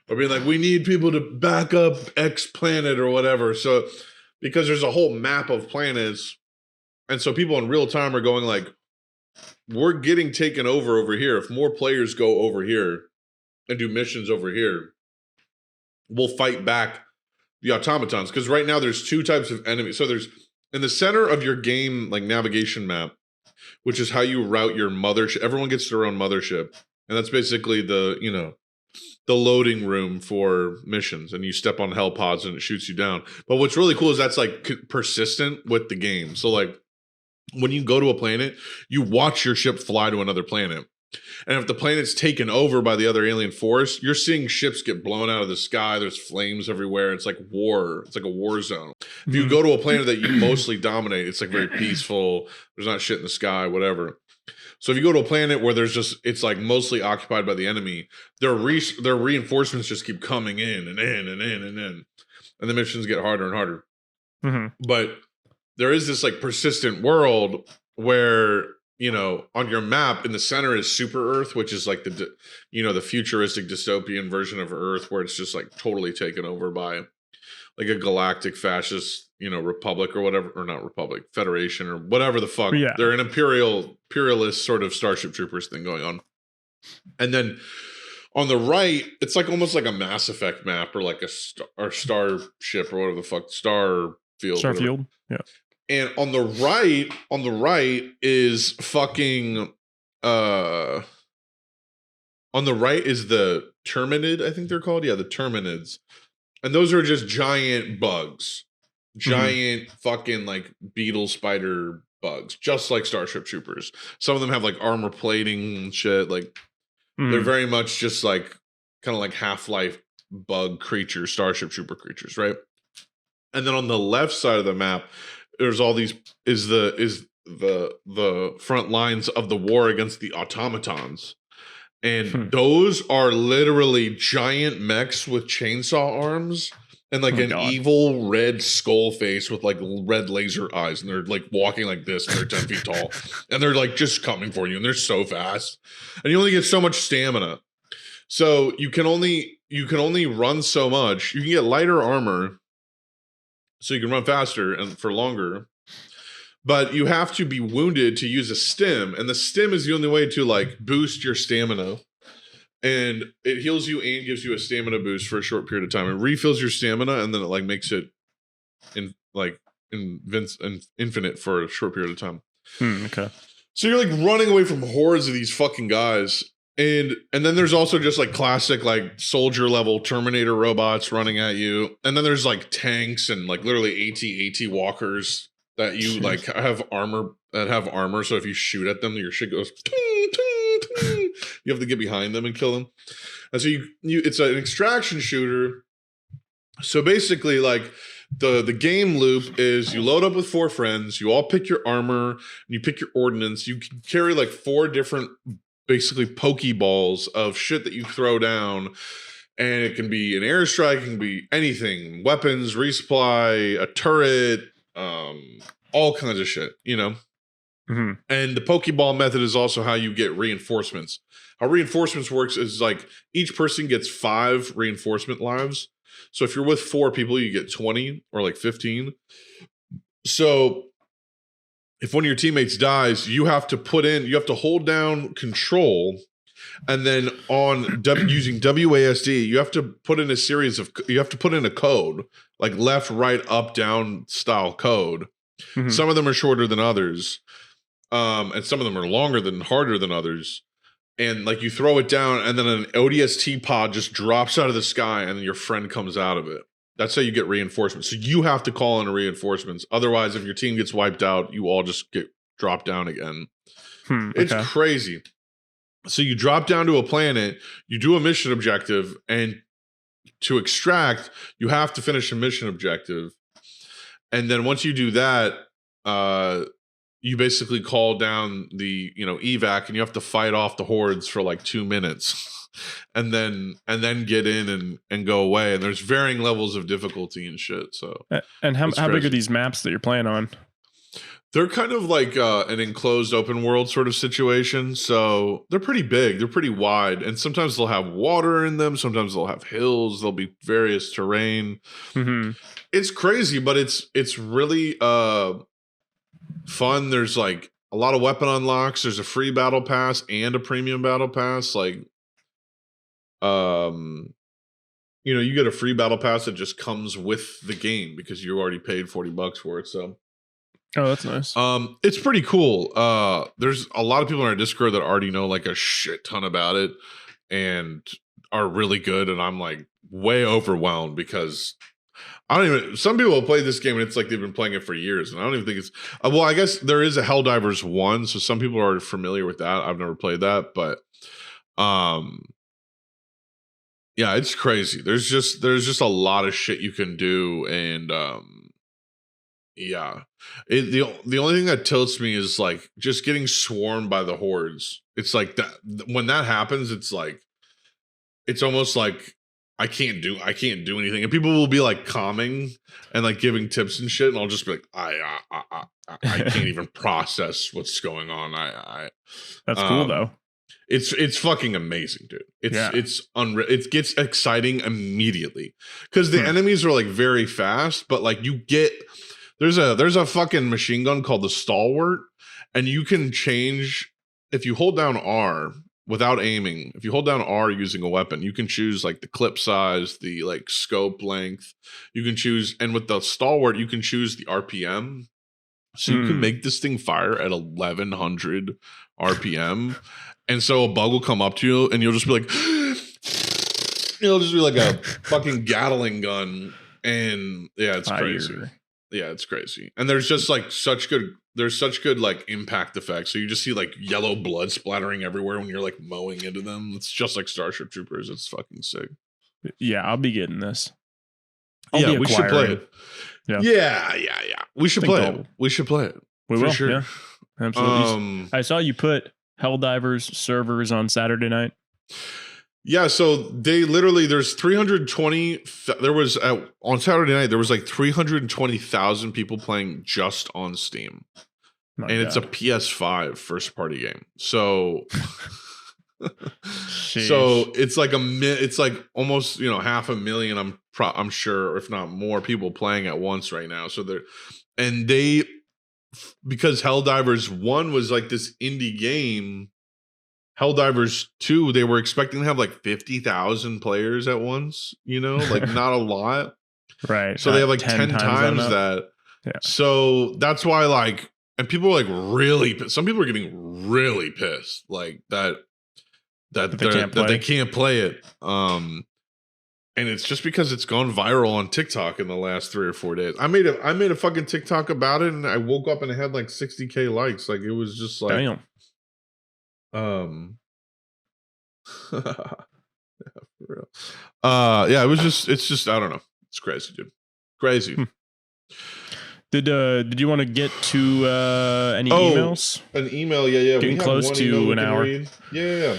we need people to back up X planet or whatever. So because there's a whole map of planets, and so people in real time are going like, we're getting taken over here. If more players go over here and do missions over here, we'll fight back the automatons. Because right now there's two types of enemies. So there's in the center of your game like navigation map, which is how you route your mothership. Everyone gets their own mothership, and that's basically the loading room for missions, and you step on hell pods and it shoots you down. But what's really cool is that's like persistent with the game. So like when you go to a planet, you watch your ship fly to another planet. And if the planet's taken over by the other alien force, you're seeing ships get blown out of the sky. There's flames everywhere. It's like war. It's like a war zone. If you go to a planet that you mostly dominate, it's like very peaceful. There's not shit in the sky, whatever. So if you go to a planet where it's like mostly occupied by the enemy, their reinforcements just keep coming in and in and in and in. And the missions get harder and harder. Mm-hmm. But there is this like persistent world where, on your map in the center is Super Earth, which is like the futuristic dystopian version of Earth, where it's just like totally taken over by like a galactic fascist, republic or whatever, or not republic, federation or whatever the fuck. Yeah. They're an imperialist sort of Starship Troopers thing going on. And then on the right, it's like almost like a Mass Effect map or like a starship or whatever the fuck, Starfield. Yeah. And on the right is fucking on the right is the Terminid, I think they're called. Yeah, the Terminids. And those are just giant bugs. Giant fucking like beetle spider bugs, just like Starship Troopers. Some of them have like armor plating and shit. Like they're very much just like kind of like Half-Life bug creatures, Starship Trooper creatures, right? And then on the left side of the map, there's all these is the front lines of the war against the automatons. And those are literally giant mechs with chainsaw arms and like evil red skull face with like red laser eyes. And they're like walking like this and they're 10 feet tall. And they're like just coming for you. And they're so fast. And you only get so much stamina. So you can only run so much. You can get lighter armor so you can run faster and for longer. But you have to be wounded to use a stim, and the stim is the only way to like boost your stamina. And it heals you and gives you a stamina boost for a short period of time. It refills your stamina, and then it like makes it infinite for a short period of time. Okay. So you're like running away from hordes of these fucking guys. And then there's also just like classic like soldier level Terminator robots running at you. And then there's like tanks and like literally AT walkers that you like have armor. So if you shoot at them, your shit goes. You have to get behind them and kill them. And so it's an extraction shooter. So basically, like the game loop is you load up with 4 friends. You all pick your armor. And you pick your ordnance. You can carry like 4 different basically pokeballs of shit that you throw down. And it can be an airstrike. It can be anything. Weapons, resupply, a turret, all kinds of shit, And the Pokeball method is also how you get reinforcements. How reinforcements works is like each person gets 5 reinforcement lives. So if you're with 4 people, you get 20 or like 15. So if one of your teammates dies, you have to hold down control, and then using WASD, you have to put in a code, like left, right, up, down style code. Some of them are shorter than others. And some of them are harder than others. And like you throw it down, and then an ODST pod just drops out of the sky, and then your friend comes out of it. That's how you get reinforcements. So you have to call in reinforcements. Otherwise, if your team gets wiped out, you all just get dropped down again. It's crazy. So you drop down to a planet, you do a mission objective, and to extract, you have to finish a mission objective. And then once you do that, you basically call down the evac, and you have to fight off the hordes for like 2 minutes. And then get in and go away. And there's varying levels of difficulty and shit. So and how big are these maps that you're playing on? They're kind of like an enclosed open world sort of situation. So they're pretty big. They're pretty wide. And sometimes they'll have water in them. Sometimes they'll have hills. There'll be various terrain. Mm-hmm. It's crazy, but it's really fun. There's like a lot of weapon unlocks. There's a free battle pass and a premium battle pass. Like, you get a free battle pass that just comes with the game because you already paid $40 for it. So, oh, that's nice. It's pretty cool. There's a lot of people in our Discord that already know like a shit ton about it and are really good. And I'm like way overwhelmed because some people will play this game and it's like they've been playing it for years. And I don't even think it's, well, I guess there is a Helldivers 1. So some people are familiar with that. I've never played that, but, yeah, it's crazy. There's just a lot of shit you can do. And, yeah, the only thing that tilts me is like just getting swarmed by the hordes. It's like that when that happens, it's almost like I can't do anything, and people will be like calming and like giving tips and shit, and I'll just be like, I can't even process what's going on. That's cool though. It's fucking amazing, dude. It's unreal. It gets exciting immediately because the enemies are like very fast, but like you get. There's a fucking machine gun called the Stalwart, and you can change if you hold down R without aiming. If you hold down R using a weapon, you can choose like the clip size, the like scope length. You can choose, and with the Stalwart, you can choose the RPM. So you can make this thing fire at 1100 RPM, and so a bug will come up to you, and you'll just be like, it'll just be like a fucking Gatling gun, and yeah, it's crazy. Yeah, it's crazy. And there's just like such good like impact effects. So you just see like yellow blood splattering everywhere when you're like mowing into them. It's just like Starship Troopers. It's fucking sick. Yeah, I'll be getting this. We should play it. Yeah. We should play it. We should play it. We will. Sure. Yeah, absolutely. I saw you put Helldivers servers on Saturday night. Yeah, so they literally there's 320. There was on Saturday night there was like 320,000 people playing just on Steam, it's a PS5 first party game. So, so it's like it's like almost 500,000. I'm sure, if not more, people playing at once right now. So because Helldivers 1 was like this indie game. Helldivers 2, they were expecting to have like 50,000 players at once, like not a lot. Right. So they have like 10 times that. Yeah. So that's why and people are like really, some people are getting really pissed like that they can't play it. And it's just because it's gone viral on TikTok in the last 3 or 4 days. I made a fucking TikTok about it and I woke up and it had like 60K likes. Like it was just like, damn. Yeah, for real. Yeah, it's just I don't know. It's crazy, dude. Crazy. Did you want to get to any emails? An email, yeah. Getting close to an hour. Yeah.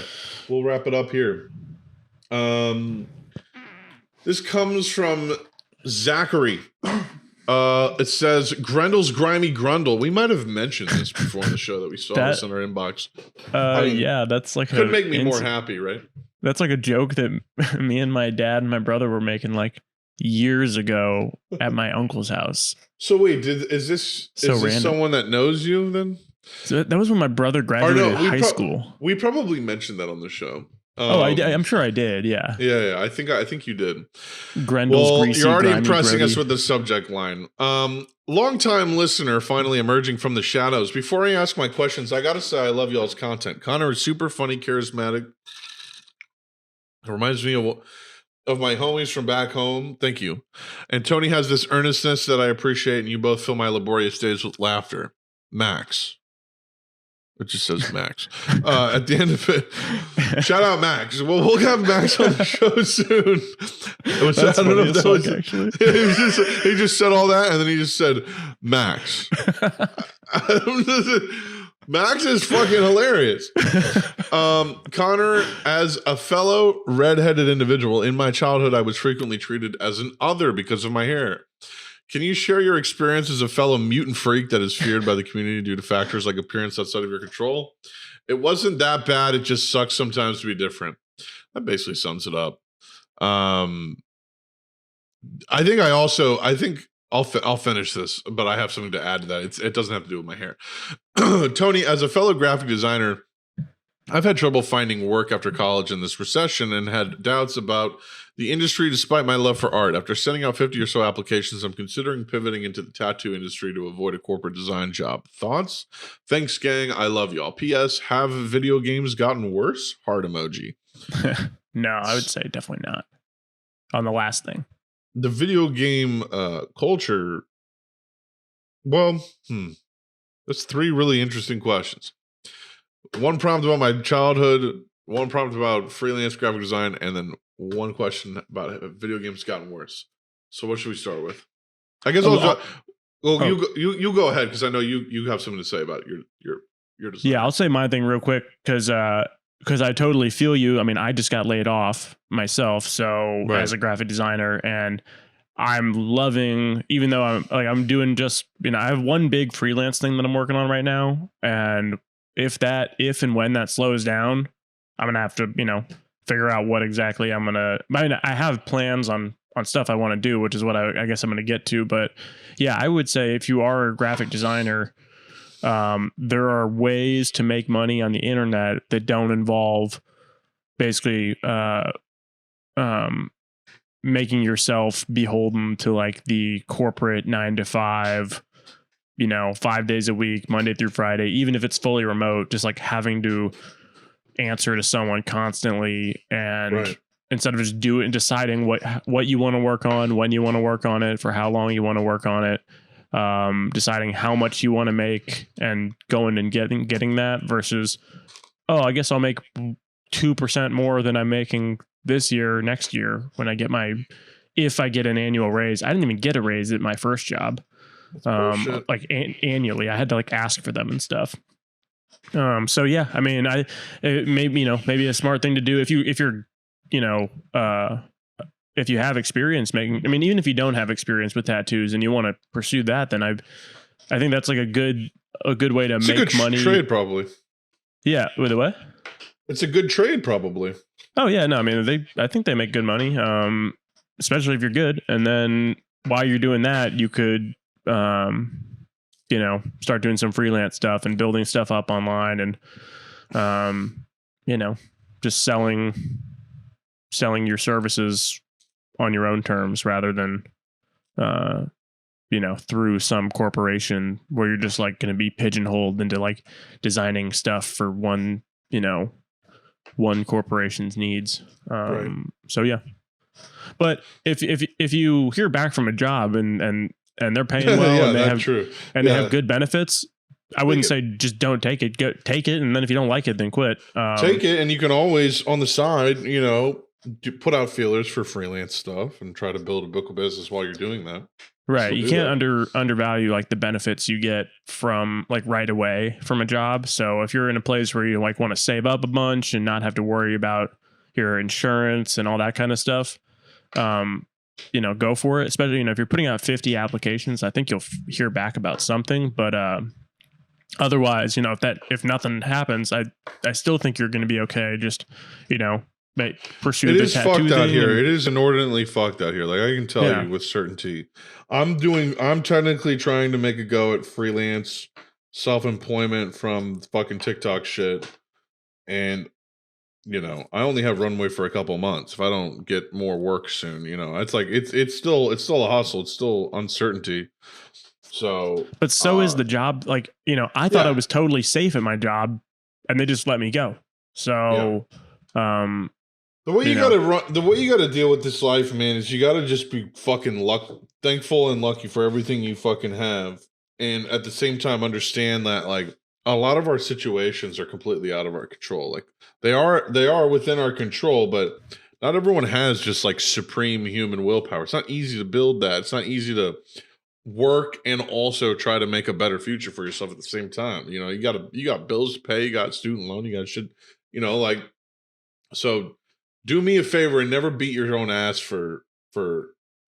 We'll wrap it up here. This comes from Zachary. It says Grendel's Grimy Grundle. We might have mentioned this before in the show that we saw this in our inbox. Yeah, that's like could make me more happy, right? That's like a joke that me and my dad and my brother were making like years ago at my uncle's house. So wait, is this someone that knows you then? So that was when my brother graduated high school. We probably mentioned that on the show. I'm sure I did. Yeah. Yeah. I think you did. Grendel's greasy, you're already grimy, impressing gritty. us with the subject line. Longtime listener, finally emerging from the shadows. Before I ask my questions, I gotta say I love y'all's content. Connor is super funny, charismatic. It reminds me of my homies from back home. Thank you. And Tony has this earnestness that I appreciate, and you both fill my laborious days with laughter. Max. It just says Max. At the end of it, shout out Max. Well, we'll have Max on the show soon. That's I don't know if that was actually. He just said all that, and then he just said Max. Max is fucking hilarious. Connor, as a fellow redheaded individual, in my childhood, I was frequently treated as an other because of my hair. Can you share your experience as a fellow mutant freak that is feared by the community due to factors like appearance outside of your control? It wasn't that bad. It just sucks sometimes to be different. That basically sums it up. I think I'll finish this, but I have something to add to that. It doesn't have to do with my hair. Tony, as a fellow graphic designer, I've had trouble finding work after college in this recession and had doubts about the industry despite my love for art. After sending out 50 or so applications, I'm considering pivoting into the tattoo industry to avoid a corporate design job. Thoughts? Thanks, gang. I love y'all. P.S. Have video games gotten worse? Heart emoji. No, I would say definitely not. On the last thing. The video game culture, well, that's three really interesting questions. One prompt about my childhood, one prompt about freelance graphic design, and then one question about have video games gotten worse. So what should we start with? I guess you go ahead because I know you have something to say about your design. Yeah, I'll say my thing real quick because I totally feel you. I mean, I just got laid off myself, so as a graphic designer, and I'm loving, even though I'm doing just, I have one big freelance thing that I'm working on right now, and if and when that slows down, I'm gonna have to, figure out what exactly I have plans on stuff I want to do, which is what I guess I'm gonna get to. But yeah, I would say if you are a graphic designer, there are ways to make money on the internet that don't involve basically making yourself beholden to like the corporate 9 to 5, 5 days a week, Monday through Friday, even if it's fully remote, just like having to answer to someone constantly, and instead of just deciding what you want to work on, when you want to work on it, for how long you want to work on it, deciding how much you want to make and going and getting that versus, I guess I'll make 2% more than I'm making this year, next year when I get if I get an annual raise. I didn't even get a raise at my first job. Like annually, I had to like ask for them and stuff. So yeah, I mean, maybe a smart thing to do if you're, if you have experience making, even if you don't have experience with tattoos and you want to pursue that, then I think that's like a good way to make money. Trade probably. Yeah. With a what? It's a good trade probably. Oh yeah. No, I think they make good money. Especially if you're good. And then while you're doing that, you could, start doing some freelance stuff and building stuff up online and, just selling your services on your own terms rather than, through some corporation where you're just like going to be pigeonholed into like designing stuff for one corporation's needs. So yeah, but if you hear back from a job and they're paying well and they have good benefits, I wouldn't say just don't take it. Take it, and then if you don't like it, then quit. Take it, and you can always on the side, put out feelers for freelance stuff and try to build a book of business while you're doing that. Right, you can't undervalue like the benefits you get from like right away from a job. So if you're in a place where you like want to save up a bunch and not have to worry about your insurance and all that kind of stuff, go for it. Especially if you're putting out 50 applications, I think you'll hear back about something. But otherwise, if nothing happens, I still think you're going to be okay. Just pursue it the is tattoo fucked out thing here. It is inordinately fucked out here. Like I can tell you with certainty. I'm technically trying to make a go at freelance self-employment from fucking TikTok shit. And I only have runway for a couple months. If I don't get more work soon, it's like it's still a hustle. It's still uncertainty. So, but so is the job. Like I thought I was totally safe at my job, and they just let me go. So, the way you gotta deal with this life, man, is you gotta just be fucking thankful and lucky for everything you fucking have, and at the same time understand that like a lot of our situations are completely out of our control. Like they are within our control, but not everyone has just like supreme human willpower. It's not easy to build that. It's not easy to work and also try to make a better future for yourself at the same time. You got bills to pay, you got student loan, you got shit, so do me a favor and never beat your own ass for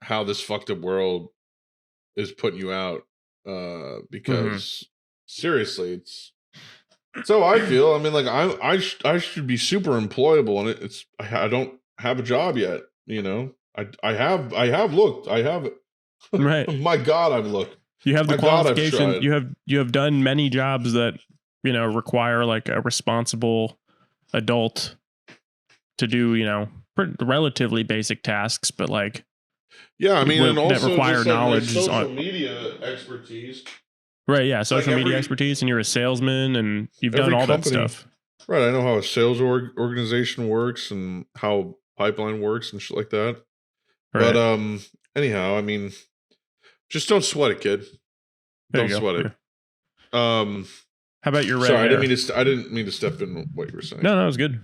how this fucked up world is putting you out. Because seriously, it's so I feel. I mean, like I should be super employable, and I don't have a job yet. You know, I have looked. I have. Right. My God, I've looked. You have the My God, I've qualification. tried. You have done many jobs that, you know, require like a responsible adult to do, you know, relatively basic tasks, but like, yeah, I mean, and also that require just like knowledge my social on media expertise. Right, yeah, social media expertise, and you're a salesman, and you've done all that stuff. Right, I know how a sales organization works and how pipeline works and shit like that. Right. But anyhow, I mean, just don't sweat it, kid. Don't sweat it. How about your red Sorry, hair? I didn't mean to step in what you were saying. No, it was good.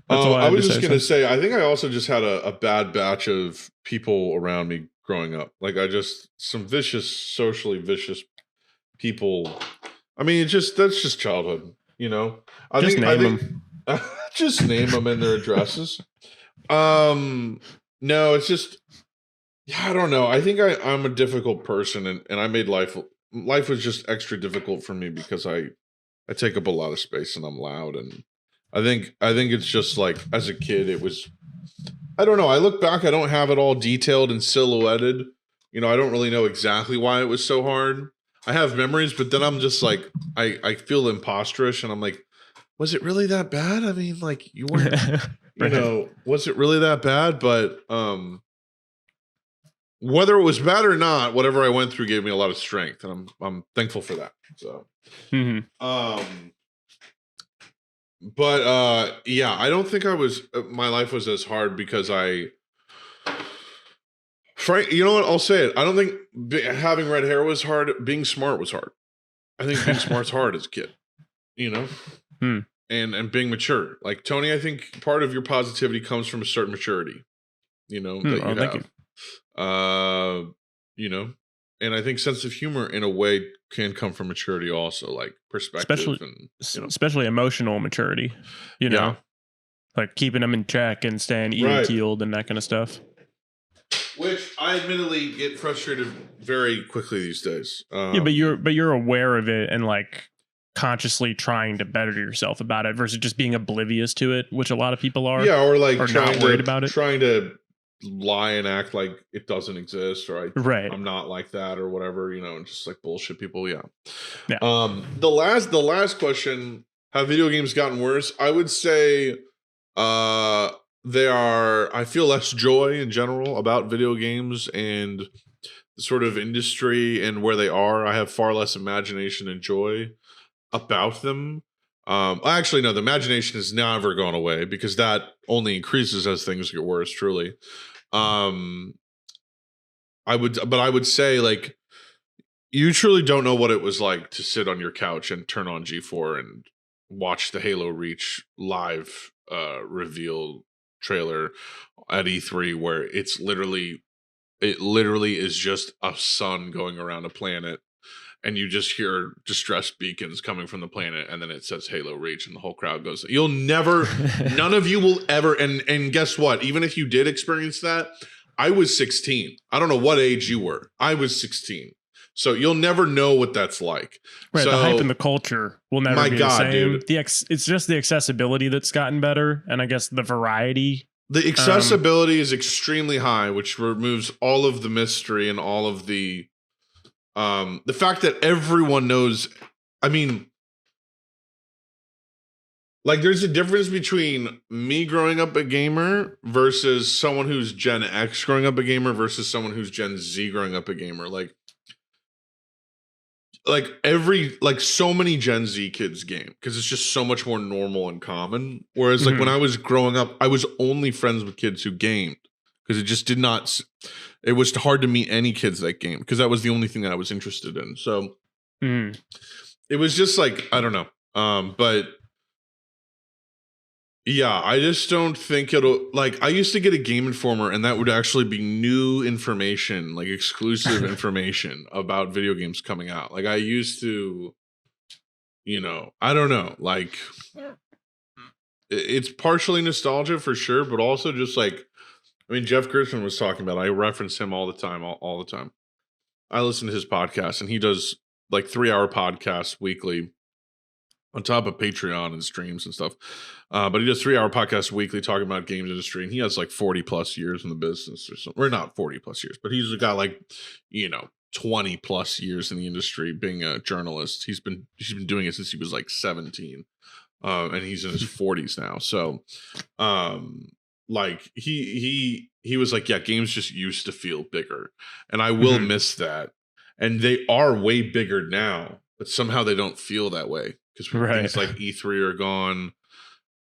I was just gonna say, I think I also just had a bad batch of people around me growing up. Like some socially vicious people. I mean, that's just childhood, you know. I think just name them and their addresses. No, it's just, yeah, I don't know. I think I'm a difficult person, and I made life was just extra difficult for me because I take up a lot of space and I'm loud, and I think it's just like as a kid it was. I don't know. I look back, I don't have it all detailed and silhouetted. You know, I don't really know exactly why it was so hard. I have memories, but then I'm just like, I feel imposterish, and I'm like, was it really that bad? I mean, like you weren't, you know, was it really that bad? But whether it was bad or not, whatever I went through gave me a lot of strength, and I'm thankful for that. So, but yeah, I don't think my life was as hard because you know what? I'll say it. I don't think having red hair was hard. Being smart was hard. I think being smart's hard as a kid, you know? And being mature. Like, Tony, I think part of your positivity comes from a certain maturity, you know, that you have. Thank you. You know, and I think sense of humor in a way can come from maturity also, like perspective, especially emotional maturity, you know, like keeping them in check and staying even keeled and that kind of stuff. Which I admittedly get frustrated very quickly these days. Yeah, but you're aware of it and like consciously trying to better yourself about it versus just being oblivious to it, which a lot of people are. Yeah, or like not worried about it, trying to lie and act like it doesn't exist, or I'm not like that, or whatever, you know, and just like bullshit people. Yeah. The last question: have video games gotten worse? I would say, I feel less joy in general about video games and the sort of industry and where they are. I have far less imagination and joy about them. Actually, no, the imagination has never gone away because that only increases as things get worse, truly. I would say, like, you truly don't know what it was like to sit on your couch and turn on G4 and watch the Halo Reach live reveal trailer at E3, where it literally is just a sun going around a planet, and you just hear distress beacons coming from the planet, and then it says Halo Reach, and the whole crowd goes. You'll never, none of you will ever, and guess what? Even if you did experience that, I was 16. I don't know what age you were. I was 16. So you'll never know what that's like. Right, so, the hype and the culture will never be the same. Dude. It's just the accessibility that's gotten better, and I guess the variety. The accessibility is extremely high, which removes all of the mystery and all of the fact that everyone knows. I mean, like, there's a difference between me growing up a gamer versus someone who's Gen X growing up a gamer versus someone who's Gen Z growing up a gamer. Like so many Gen Z kids game because it's just so much more normal and common. Whereas like when I was growing up, I was only friends with kids who gamed because it just did not. It was hard to meet any kids that gamed because that was the only thing that I was interested in. So it was just like, I don't know. But yeah, I just don't think it'll, like, I used to get a Game Informer and that would actually be new information, like exclusive information about video games coming out. Like I used to, you know, I don't know, like it's partially nostalgia for sure, but also just like, I mean, Jeff Gerstmann was talking about, I reference him all the time, all the time. I listen to his podcast, and he does like 3-hour podcasts weekly on top of Patreon and streams and stuff. But he does 3-hour podcasts weekly talking about games industry, and he has like 40 plus years in the business or something. Or not 40 plus years, but he's got like, 20 plus years in the industry being a journalist. He's been doing it since he was like 17. And he's in his 40s now. So like he was like, yeah, games just used to feel bigger. And I will miss that. And they are way bigger now, but somehow they don't feel that way. Because things like E3 are gone.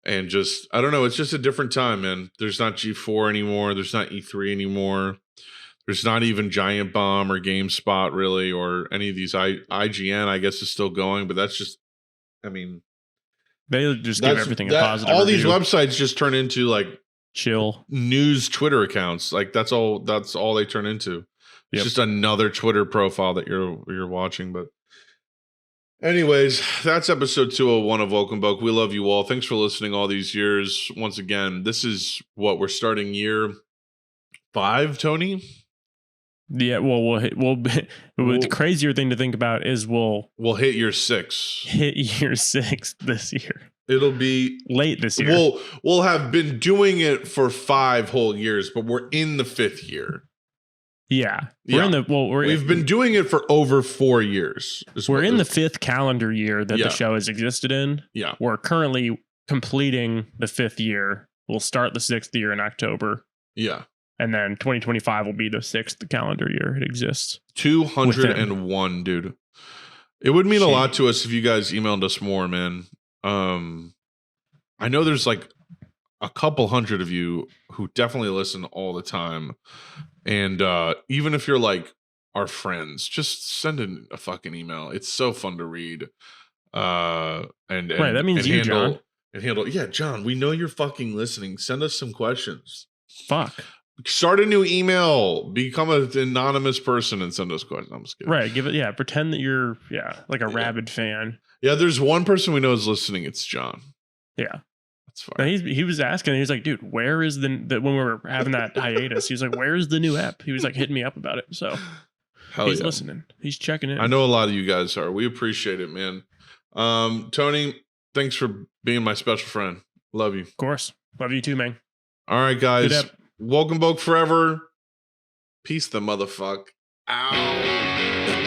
And just, I don't know, it's just a different time, man. There's not G4 anymore. There's not E3 anymore. There's not even Giant Bomb or GameSpot really, or any of these. IGN, I guess, is still going, but that's just, I mean, they just give everything a positive all review. These websites just turn into like chill news Twitter accounts. Like that's all they turn into. It's just another Twitter profile that you're watching. But anyways, that's episode 201 of Woke and Boke. We love you all. Thanks for listening all these years. Once again, this is what we're starting year 5, Tony. Yeah, well, the crazier thing to think about is we'll hit year 6. Hit year 6 this year. It'll be late this year. We'll have been doing it for 5 whole years, but we're in the 5th year. Yeah, we've been doing it for over 4 years. We're in the 5th calendar year that the show has existed in. Yeah, we're currently completing the 5th year. We'll start the 6th year in October. Yeah. And then 2025 will be the 6th calendar year it exists. 201, dude. It would mean a lot to us if you guys emailed us more, man. I know there's like a couple hundred of you who definitely listen all the time. And even if you're like our friends, just send in a fucking email. It's so fun to read. And right, that means you, John. Yeah, John, we know you're fucking listening. Send us some questions. Fuck. Start a new email, become an anonymous person and send us questions. I'm just kidding. Right. Pretend that you're, like a rabid fan. Yeah. There's one person we know is listening. It's John. Yeah. That's fine. He was asking, he was like, dude, where is the when we were having that hiatus, he was like, where is the new app? He was like hitting me up about it. So he's listening. He's checking in. I know a lot of you guys are. We appreciate it, man. Tony, thanks for being my special friend. Love you. Of course. Love you too, man. All right, guys. Welcome, Boke forever. Peace the motherfuck out.